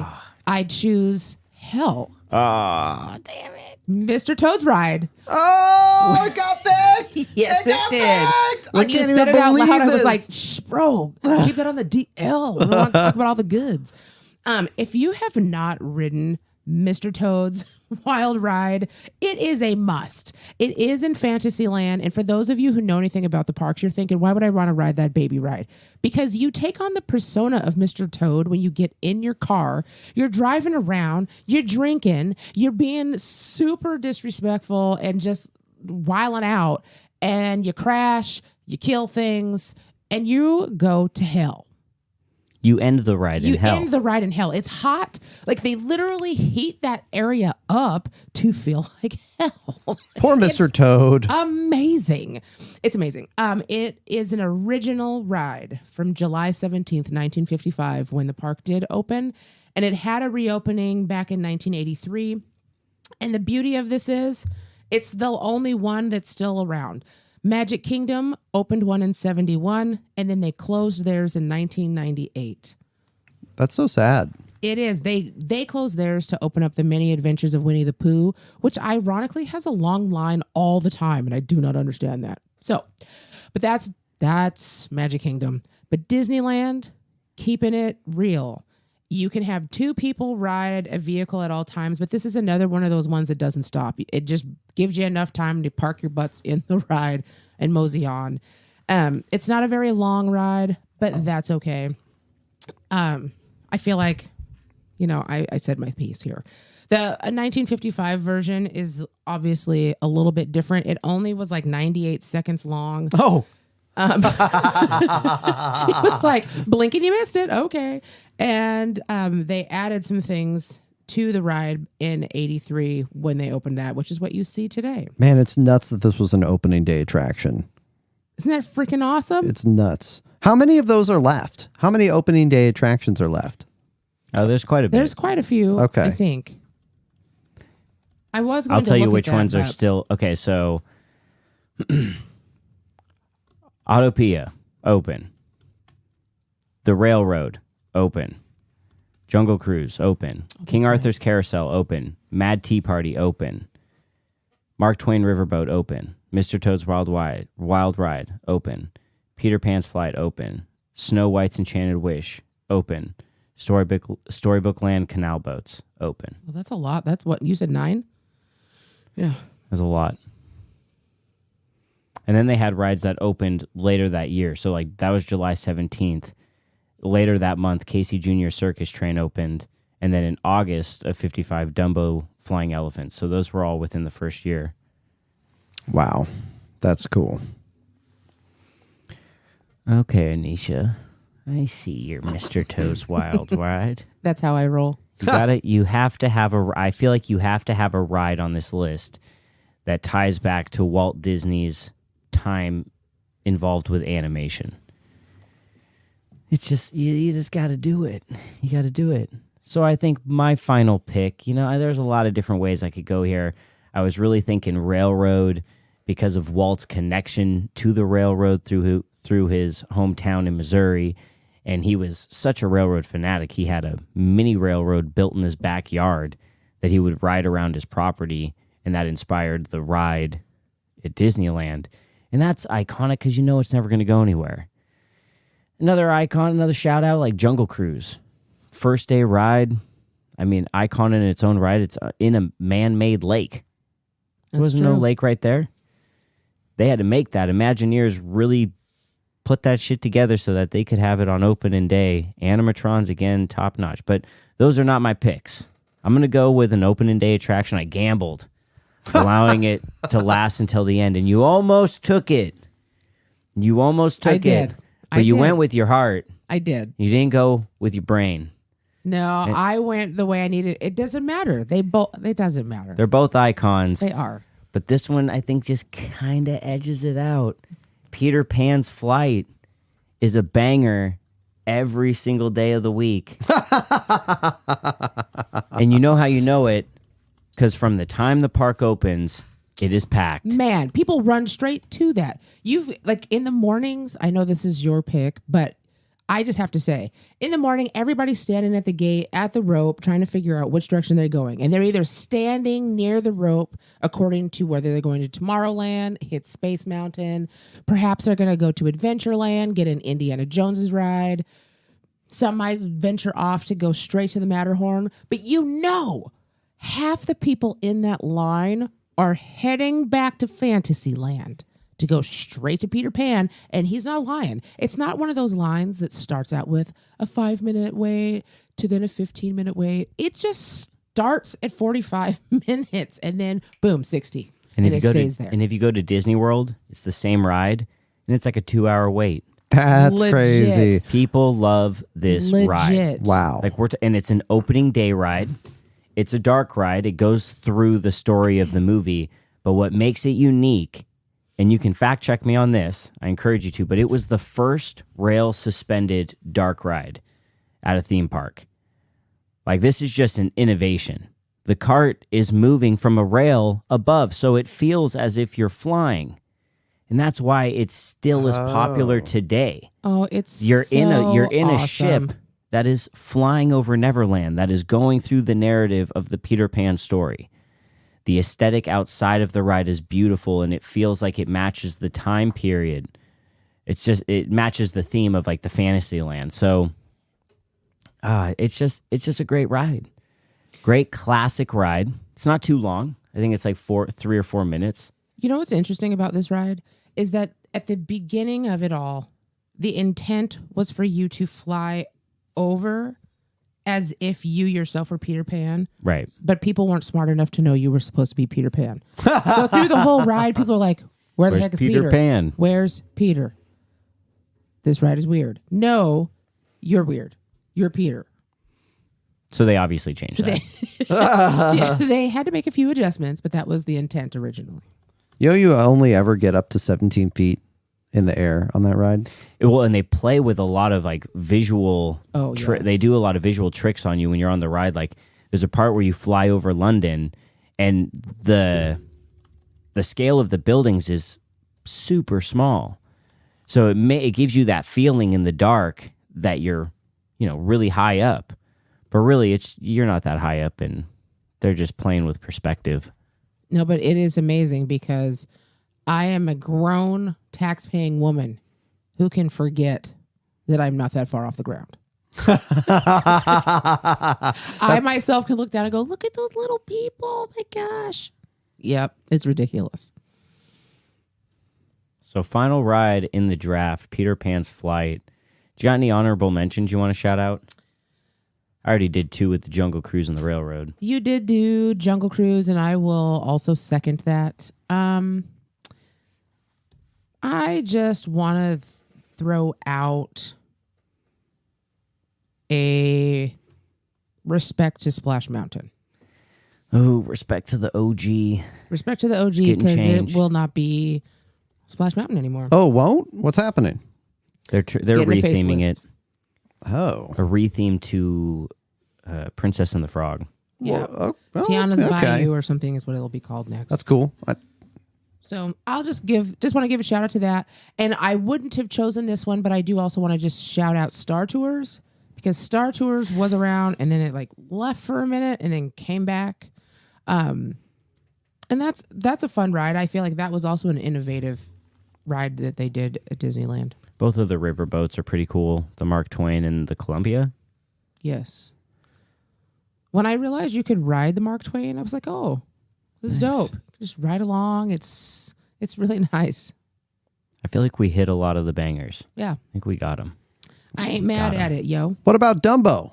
I choose hell. ah, Damn it. Mr. Toad's Ride. Oh, it got picked. Yes, got it did. picked. When I you can't said even it out believe loud, I was this. like, shh, bro, keep that on the DL. We want to talk about all the goods. If you have not ridden Mr. Toad's Wild Ride, it is a must. It is in Fantasyland. And for those of you who know anything about the parks, you're thinking, why would I want to ride that baby ride? Because you take on the persona of Mr. Toad when you get in your car. You're driving around, you're drinking, you're being super disrespectful and just wilding out, and you crash, you kill things, and you go to hell. you end the ride in hell. You end the ride in hell. It's hot. Like they literally heat that area up to feel like hell. Poor Mr. Toad. Amazing. It's amazing. It is an original ride from July 17th, 1955, when the park did open. And it had a reopening back in 1983. And the beauty of this is it's the only one that's still around. Magic Kingdom opened one in 71, and then they closed theirs in 1998. That's so sad. It is. They closed theirs to open up the Many Adventures of Winnie the Pooh, which ironically has a long line all the time, and I do not understand that. So, but that's Magic Kingdom. But Disneyland, keeping it real. You can have two people ride a vehicle at all times, but this is another one of those ones that doesn't stop. It just gives you enough time to park your butts in the ride and mosey on. It's not a very long ride, but that's okay. I feel like, I said my piece here. The 1955 version is obviously a little bit different. It only was like 98 seconds long. Oh, It was like, blink and you missed it. Okay. And they added some things to the ride in 83 when they opened that, which is what you see today. man, it's nuts that this was an opening day attraction. Isn't that freaking awesome? It's nuts. How many of those are left? How many opening day attractions are left? Oh, there's quite a bit. There's quite a few, Okay. I think. I was going I'll to tell you look which at that, ones are but still okay. So, Autopia open, the Railroad open, Jungle Cruise open, King Arthur's Carousel open, Mad Tea Party open, Mark Twain Riverboat open, Mr. Toad's Wild Ride open, Peter Pan's Flight open, Snow White's Enchanted Wish open, Storybook Land Canal Boats open. Well, that's a lot. That's what you said, 9? Yeah. There's a lot. And then they had rides that opened later that year. So, like, that was July 17th. Later that month, Casey Jr. Circus Train opened. And then in August of 55, Dumbo Flying Elephants. So those were all within the first year. Wow. That's cool. Okay, Anecia. I see your Mr. Toad's Wild Ride. That's how I roll. You have to have I feel like you have to have a ride on this list that ties back to Walt Disney's time involved with animation. It's just, you just got to do it. You got to do it. So I think my final pick, there's a lot of different ways I could go here. I was really thinking railroad because of Walt's connection to the railroad through his hometown in Missouri. And he was such a railroad fanatic. He had a mini railroad built in his backyard that he would ride around his property, and that inspired the ride at Disneyland. And that's iconic because it's never going to go anywhere. Another icon, another shout out, like Jungle Cruise. First day ride. I mean, icon in its own right. It's in a man-made lake. There was no lake right there. They had to make that. Imagineers really put that shit together so that they could have it on opening day. Animatrons, again, top notch. But those are not my picks. I'm going to go with an opening day attraction. I gambled, allowing it to last until the end. And you almost took it. You almost took I did. it. But you went with your heart. I did. You didn't go with your brain. No, I went the way I needed. It doesn't matter. It doesn't matter. They're both icons. They are. But this one, I think, just kind of edges it out. Peter Pan's Flight is a banger every single day of the week. And you know how you know it? Because from the time the park opens, it is packed. Man, people run straight to that. You've like in the mornings, I know this is your pick, but I just have to say, in the morning, everybody's standing at the gate, at the rope, trying to figure out which direction they're going. And they're either standing near the rope, according to whether they're going to Tomorrowland, hit Space Mountain. Perhaps they're going to go to Adventureland, get an Indiana Jones's ride. Some might venture off to go straight to the Matterhorn. But you know, half the people in that line are heading back to Fantasyland to go straight to Peter Pan, and he's not lying. It's not one of those lines that starts out with a 5-minute wait to then a 15-minute wait. It just starts at 45 minutes and then boom, 60. And it stays there. And if you go to Disney World, it's the same ride, and it's like a 2-hour wait. That's Legit. crazy. People love this ride. Wow. Like and it's an opening day ride. It's a dark ride. It goes through the story of the movie, but what makes it unique, and you can fact check me on this, I encourage you to, but it was the first rail suspended dark ride at a theme park. Like, this is just an innovation. The cart is moving from a rail above, so it feels as if you're flying. And that's why it's still as popular today. Oh, it's You're in a awesome. ship that is flying over Neverland, that is going through the narrative of the Peter Pan story. The aesthetic outside of the ride is beautiful, and it feels like it matches the time period. It matches the theme of like the Fantasyland. So, it's just a great ride, great classic ride. It's not too long. I think it's like 3 or 4 minutes. You know what's interesting about this ride is that at the beginning of it all, the intent was for you to fly over as if you yourself were Peter Pan. Right. But people weren't smart enough to know you were supposed to be Peter Pan. So through the whole ride, people are like, where the Where's heck is Peter Peter? Pan? Where's Peter? This ride is weird. No, you're weird. You're Peter. So they obviously changed So that. they had to make a few adjustments, but that was the intent originally. You only ever get up to 17 feet in the air on that ride. Well, and they play with a lot of like visual. Yes. They do a lot of visual tricks on you when you're on the ride. Like, there's a part where you fly over London, and the scale of the buildings is super small. So it gives you that feeling in the dark that you're, really high up, but really you're not that high up, and they're just playing with perspective. No, but it is amazing because I am a grown tax-paying woman who can forget that I'm not that far off the ground. I myself can look down and go, look at those little people. Oh my gosh. Yep, it's ridiculous. So final ride in the draft, Peter Pan's Flight. Do you got any honorable mentions you want to shout out? I already did 2 with the Jungle Cruise and the Railroad. You did do Jungle Cruise, and I will also second that. I just want to throw out a respect to Splash Mountain. Oh, respect to the OG. Respect to the OG getting because it changed. will not be Splash Mountain anymore. Oh, won't? What's happening? They're Getting a retheming facelift. it. Oh. A retheme to Princess and the Frog. Yeah. Well, Tiana's okay. Bayou or something is what it'll be called next. That's cool. So I'll just want to give a shout out to that. And I wouldn't have chosen this one, but I do also want to just shout out Star Tours because Star Tours was around and then it like left for a minute and then came back. And that's a fun ride. I feel like that was also an innovative ride that they did at Disneyland. Both of the river boats are pretty cool. The Mark Twain and the Columbia. Yes. When I realized you could ride the Mark Twain, I was like, oh, this is Nice. dope. Just ride along. It's really nice. I feel like we hit a lot of the bangers. Yeah. I think we got them. I ain't mad at it, yo. What about Dumbo?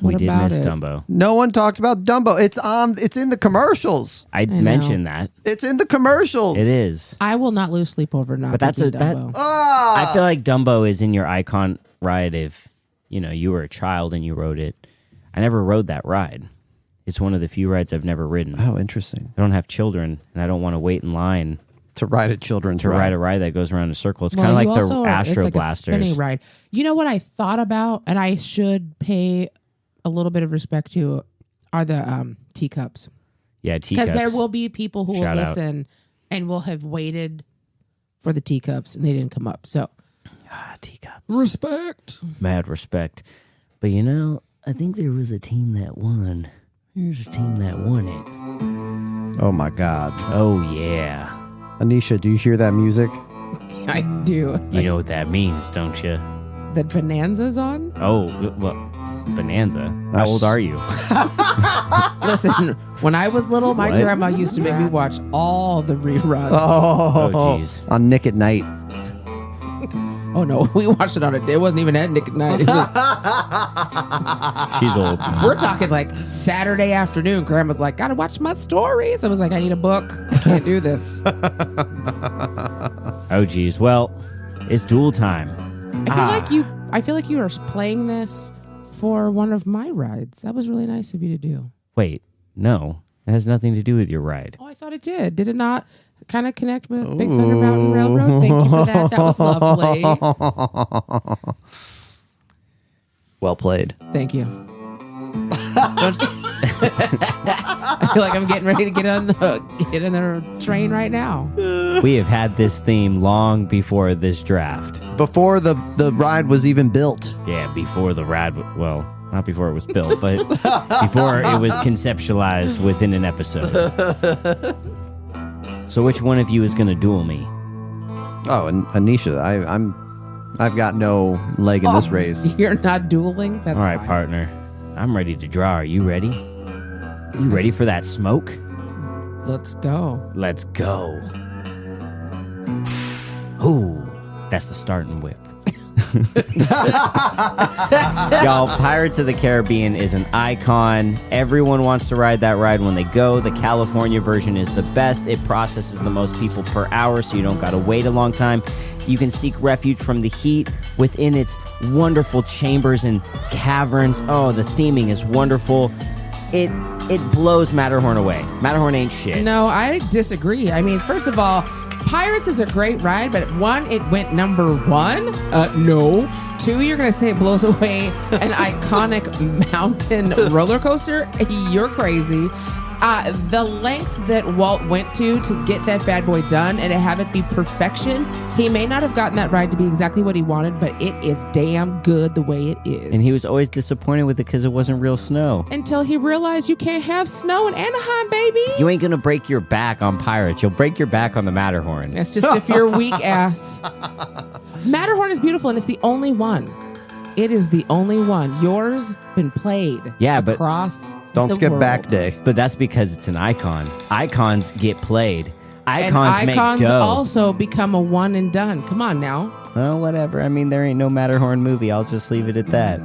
We What did about miss it? Dumbo. No one talked about Dumbo. It's in the commercials. I know. mentioned that. It's in the commercials. It is. I will not lose sleep over not But that's picking that- Dumbo. Ah! I feel like Dumbo is in your icon ride if, you were a child and you rode it. I never rode that ride. It's one of the few rides I've never ridden. Oh, interesting. I don't have children, and I don't want to wait in line To ride a children's to ride. ride a ride that goes around in a circle. It's kind of like the Astro it's like Blasters. a spinning ride. You know what I thought about, and I should pay a little bit of respect to, are the teacups. Yeah, teacups. Because there will be people who Shout will out. listen and will have waited for the teacups, and they didn't come up. So Teacups. respect. Mad respect. But you know, I think there was a team that won. Here's a team that won it. Oh, my God. Oh, yeah. Anecia, do you hear that music? I do. You know what that means, don't you? The Bonanza's on. Oh, well, Bonanza. How old are you? Listen, when I was little, my What? grandma used to make me watch all the reruns. Oh, jeez. On Nick at Night. Oh no, we watched it on a day. It wasn't even at Nick at Night. It was, She's old. we're talking like Saturday afternoon. Grandma's like, gotta watch my stories. I was like, I need a book. I can't do this. Oh, geez. Well, it's duel time. I feel like you are playing this for one of my rides. That was really nice of you to do. Wait, no. It has nothing to do with your ride. Oh, I thought it did. Did it not kind of connect with Big Thunder Mountain Railroad? Thank you for that. That was lovely. Well played. Thank you. I feel like I'm getting ready to get in the train right now. We have had this theme long before this draft. Before the ride was even built. Yeah, before the ride, well, not before it was built, but before it was conceptualized within an episode. So which one of you is going to duel me? Oh, and Anecia, I've got no leg in this race. You're not dueling? That's All right, fine. partner. I'm ready to draw. Are you ready? You ready for that smoke? Let's go. Let's go. Ooh, that's the starting whip. Y'all, Pirates of the Caribbean is an icon. Everyone wants to ride that ride when they go. The California version is the best. It processes the most people per hour, so you don't got to wait a long time. You can seek refuge from the heat within its wonderful chambers and caverns. Oh, the theming is wonderful. It blows Matterhorn away. Matterhorn ain't shit. No, I disagree. I mean, first of all, Pirates is a great ride, but one, it went number one. No. Two, you're going to say it blows away an iconic mountain roller coaster. You're crazy. The lengths that Walt went to get that bad boy done and to have it be perfection, he may not have gotten that ride to be exactly what he wanted, but it is damn good the way it is. And he was always disappointed with it because it wasn't real snow. Until he realized you can't have snow in Anaheim, baby. You ain't gonna break your back on Pirates. You'll break your back on the Matterhorn. That's just if you're weak ass. Matterhorn is beautiful, and it's the only one. It is the only one. Yours been played. Yeah, but across Don't the skip world. back day. But that's because it's an icon. Icons get played. And Icons icons make dough. also become a one and done. Come on now. Well, whatever. I mean, there ain't no Matterhorn movie. I'll just leave it at that.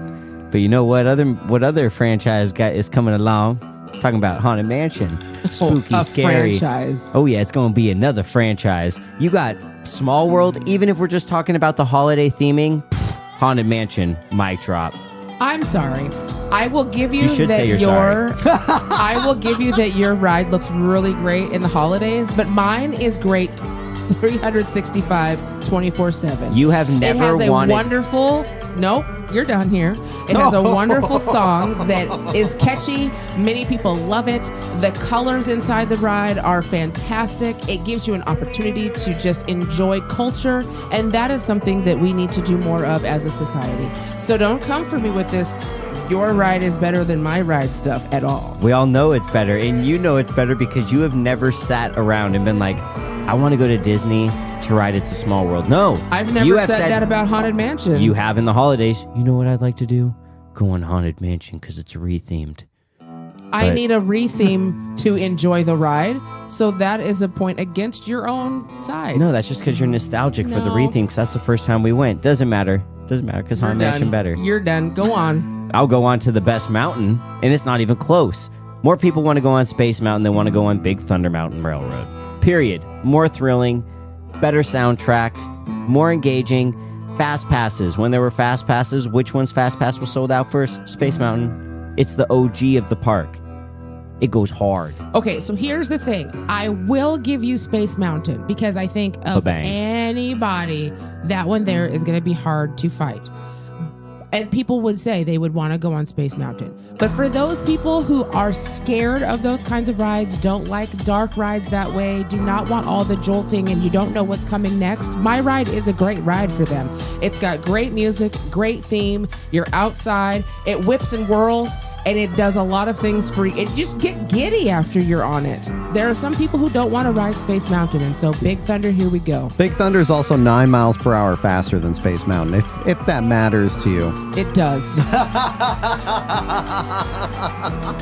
But you know what other franchise is coming along? Talking about Haunted Mansion. Spooky, a scary. franchise. Oh yeah, it's going to be another franchise. You got Small World. Even if we're just talking about the holiday theming, Haunted Mansion, mic drop. I'm sorry. I will give you, You should that say you're your I will give you that your ride looks really great in the holidays, but mine is great 365 24/7. You have never It has a wanted. wonderful. Nope, you're done here. It has a wonderful song that is catchy. Many people love it. The colors inside the ride are fantastic. It gives you an opportunity to just enjoy culture, and that is something that we need to do more of as a society. So don't come for me with this. Your ride is better than my ride stuff at all. We all know it's better, and you know it's better because you have never sat around and been like, I want to go to Disney to ride It's a Small World. No. I've You never have said that about Haunted Mansion. You have in the holidays. You know what I'd like to do? Go on Haunted Mansion because it's re-themed. I but- need a re-theme to enjoy the ride, so that is a point against your own side. No, that's just because you're nostalgic for the No. re-theme because that's the first time we went. Doesn't matter because You're Haunted done. Mansion better. You're done. Go on. I'll go on to the best mountain, and it's not even close. More people want to go on Space Mountain than want to go on Big Thunder Mountain Railroad. Period. More thrilling, better soundtracked, more engaging, fast passes. When there were fast passes, which one's fast pass was sold out first? Space Mountain. It's the OG of the park. It goes hard. Okay, so here's the thing. I will give you Space Mountain because I think of Ba-bang. anybody, that one there is going to be hard to fight. And people would say they would want to go on Space Mountain. But for those people who are scared of those kinds of rides, don't like dark rides that way, do not want all the jolting, and you don't know what's coming next, my ride is a great ride for them. It's got great music, great theme. You're outside. It whips and whirls. And it does a lot of things for you. It just get giddy after you're on it. There are some people who don't want to ride Space Mountain, and so Big Thunder, here we go. Big Thunder is also 9 miles per hour faster than Space Mountain, if that matters to you. It does.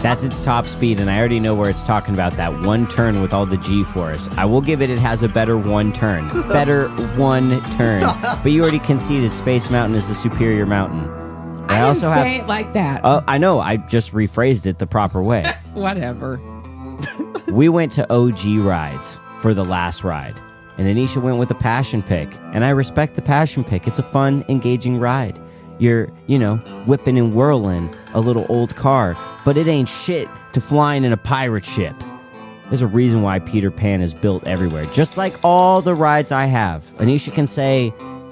That's its top speed, and I already know where it's talking about that one turn with all the G-force. I will give it has a better one turn. Better one turn. But you already conceded Space Mountain is the superior mountain. I didn't say it like that. I know. I just rephrased it the proper way. Whatever. We went to OG rides for the last ride, and Anecia went with a passion pick, and I respect the passion pick. It's a fun, engaging ride. You're, whipping and whirling a little old car, but it ain't shit to flying in a pirate ship. There's a reason why Peter Pan is built everywhere, just like all the rides I have. Anecia can say,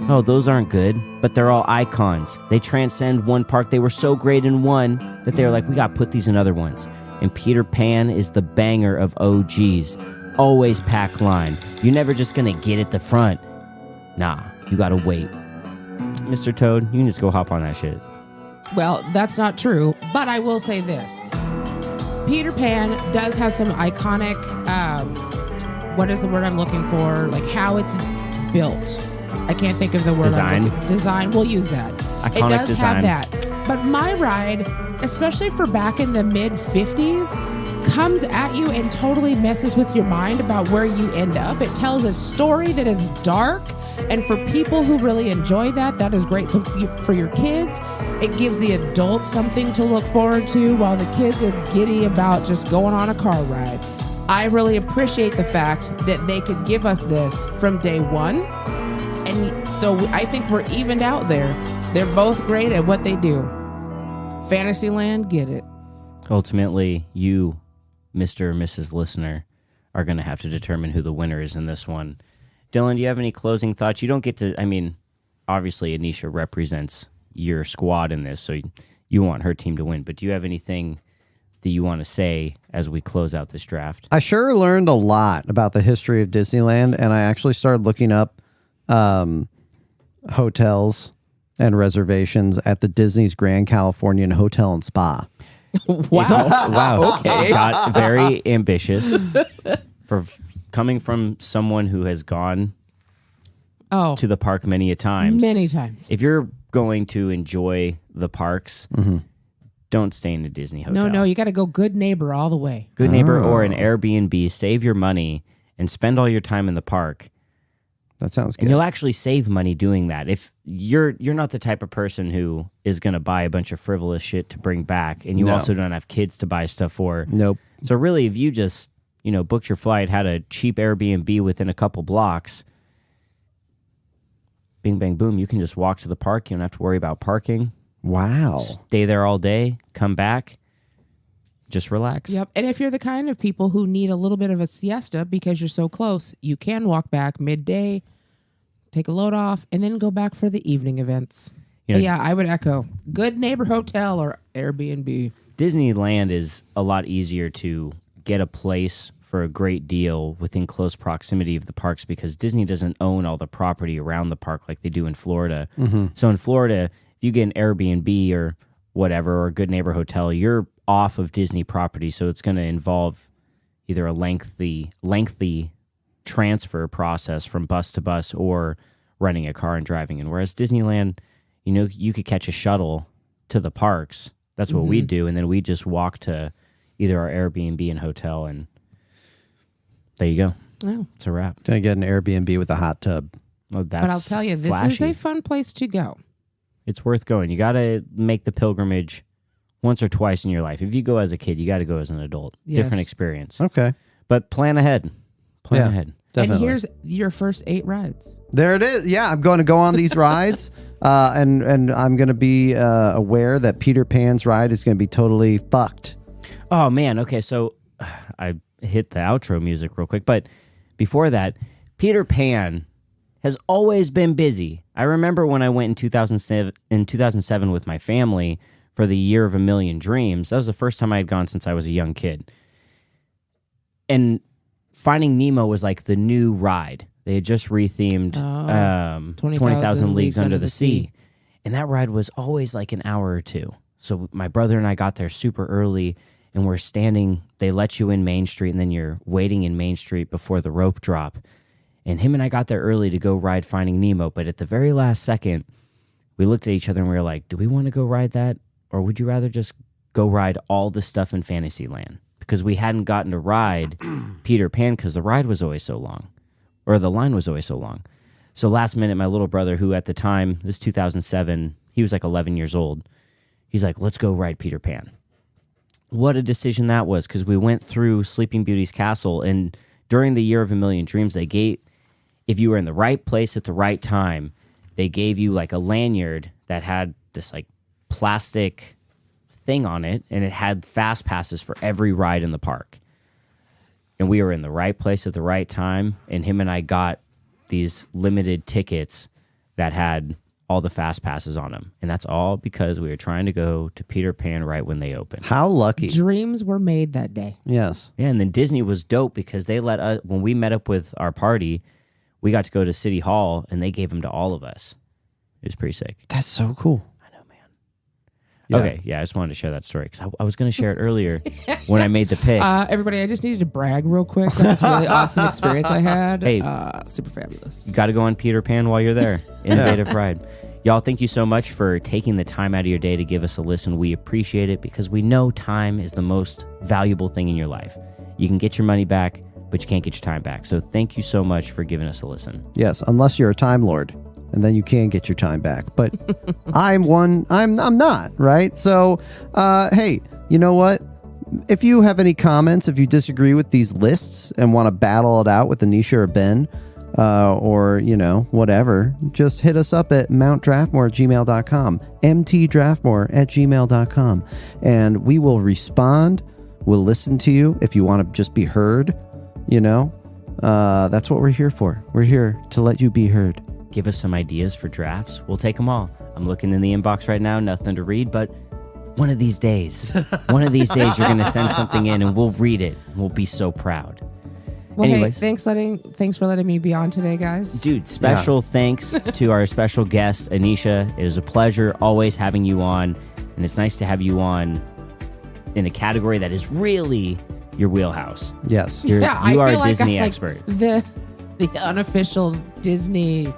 oh, those aren't good, but they're all icons. They transcend one park. They were so great in one that they were like, we got to put these in other ones. And Peter Pan is the banger of OGs. Always pack line. You're never just going to get at the front. Nah, you got to wait. Mr. Toad, you can just go hop on that shit. Well, that's not true, but I will say this. Peter Pan does have some iconic, what is the word I'm looking for? Like how it's built. I can't think of the word. Design. We'll use that. Iconic it does design. have that. But my ride, especially for back in the mid-50s, comes at you and totally messes with your mind about where you end up. It tells a story that is dark, and for people who really enjoy that, that is great. So for your kids, it gives the adults something to look forward to while the kids are giddy about just going on a car ride. I really appreciate the fact that they could give us this from day one. And so I think we're evened out there. They're both great at what they do. Fantasyland, get it. Ultimately, you, Mr. or Mrs. Listener, are going to have to determine who the winner is in this one. Dylan, do you have any closing thoughts? You don't get to, obviously Anecia represents your squad in this, so you want her team to win. But do you have anything that you want to say as we close out this draft? I sure learned a lot about the history of Disneyland, and I actually started looking up hotels and reservations at the Disney's Grand Californian Hotel and Spa. Wow. Wow. Okay. Got very ambitious for coming from someone who has gone to the park many a times. Many times. If you're going to enjoy the parks, don't stay in a Disney hotel. No, you got to go good neighbor all the way. Good neighbor or an Airbnb. Save your money and spend all your time in the park. That sounds good. And you'll actually save money doing that. If you're not the type of person who is going to buy a bunch of frivolous shit to bring back, and you also don't have kids to buy stuff for. Nope. So really, if you just, booked your flight, had a cheap Airbnb within a couple blocks, bing, bang, boom, you can just walk to the park. You don't have to worry about parking. Wow. Stay there all day, come back, just relax. Yep. And if you're the kind of people who need a little bit of a siesta because you're so close, you can walk back midday, take a load off, and then go back for the evening events. Yeah, I would echo. Good neighbor hotel or Airbnb. Disneyland is a lot easier to get a place for a great deal within close proximity of the parks because Disney doesn't own all the property around the park like they do in Florida. So in Florida, if you get an Airbnb or whatever, or a good neighbor hotel, you're off of Disney property, so it's going to involve either a lengthy transfer process from bus to bus or renting a car and driving in. Whereas Disneyland, you could catch a shuttle to the parks. That's what we do, and then we just walk to either our Airbnb and hotel, and there you go. Oh. It's a wrap. Gonna get an Airbnb with a hot tub. Well, that's But I'll tell you, this is flashy. a fun place to go. It's worth going. You got to make the pilgrimage once or twice in your life. If you go as a kid, you got to go as an adult. Yes. Different experience. Okay. But plan ahead. Plan ahead. Definitely. And here's your first 8 rides. There it is. Yeah, I'm going to go on these rides, and I'm going to be aware that Peter Pan's ride is going to be totally fucked. Oh, man. Okay, so I hit the outro music real quick. But before that, Peter Pan has always been busy. I remember when I went in 2007 with my family for the Year of a Million Dreams. That was the first time I had gone since I was a young kid. And Finding Nemo was like the new ride. They had just rethemed 20,000 Leagues Under the Sea. And that ride was always like an hour or two. So my brother and I got there super early, and we're standing. They let you in Main Street, and then you're waiting in Main Street before the rope drop. And him and I got there early to go ride Finding Nemo. But at the very last second, we looked at each other and we were like, do we want to go ride that? Or would you rather just go ride all the stuff in Fantasyland? Because we hadn't gotten to ride Peter Pan because the ride was always so long. Or the line was always so long. So last minute, my little brother, who at the time, this 2007, he was like 11 years old. He's like, let's go ride Peter Pan. What a decision that was, because we went through Sleeping Beauty's castle, and during the Year of a Million Dreams, they gave, if you were in the right place at the right time, they gave you like a lanyard that had this like plastic thing on it, and it had fast passes for every ride in the park. And we were in the right place at the right time, and him and I got these limited tickets that had all the fast passes on them. And that's all because we were trying to go to Peter Pan right when they opened. How lucky. Dreams were made that day. Yes. Yeah, and then Disney was dope because they let us, when we met up with our party, we got to go to City Hall, and they gave them to all of us. It was pretty sick. That's so cool. I know, man. Yeah. Okay, yeah, I just wanted to share that story because I was going to share it earlier when I made the pick. Everybody, I just needed to brag real quick on this really awesome experience I had. Hey. Super fabulous. You got to go on Peter Pan while you're there. Innovative ride. Y'all, thank you so much for taking the time out of your day to give us a listen. We appreciate it because we know time is the most valuable thing in your life. You can get your money back, but you can't get your time back. So thank you so much for giving us a listen. Yes, unless you're a Time Lord, and then you can get your time back. But I'm not, right? So, hey, you know what? If you have any comments, if you disagree with these lists and want to battle it out with Anecia or Ben, or, you know, whatever, just hit us up at mountdraftmore@gmail.com, mtdraftmore@gmail.com, and we will respond. We'll listen to you if you want to just be heard, you know. That's what we're here for. We're here to let you be heard. Give us some ideas for drafts. We'll take them all. I'm looking in the inbox right now, nothing to read, but one of these days, you're going to send something in and we'll read it. We'll be so proud. Well, Anyways. hey, thanks for letting me be on today, guys. Dude, special thanks to our special guest, Anecia. It was a pleasure always having you on, and it's nice to have you on in a category that is really your wheelhouse. Yes. You I are feel a like Disney I'm expert. Like the unofficial Disney,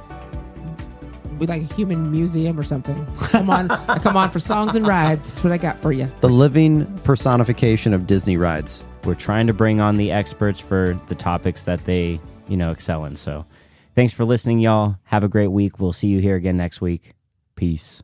like a human museum or something. I come on for songs and rides. That's what I got for you. The living personification of Disney rides. We're trying to bring on the experts for the topics that they, excel in. So thanks for listening, y'all. Have a great week. We'll see you here again next week. Peace.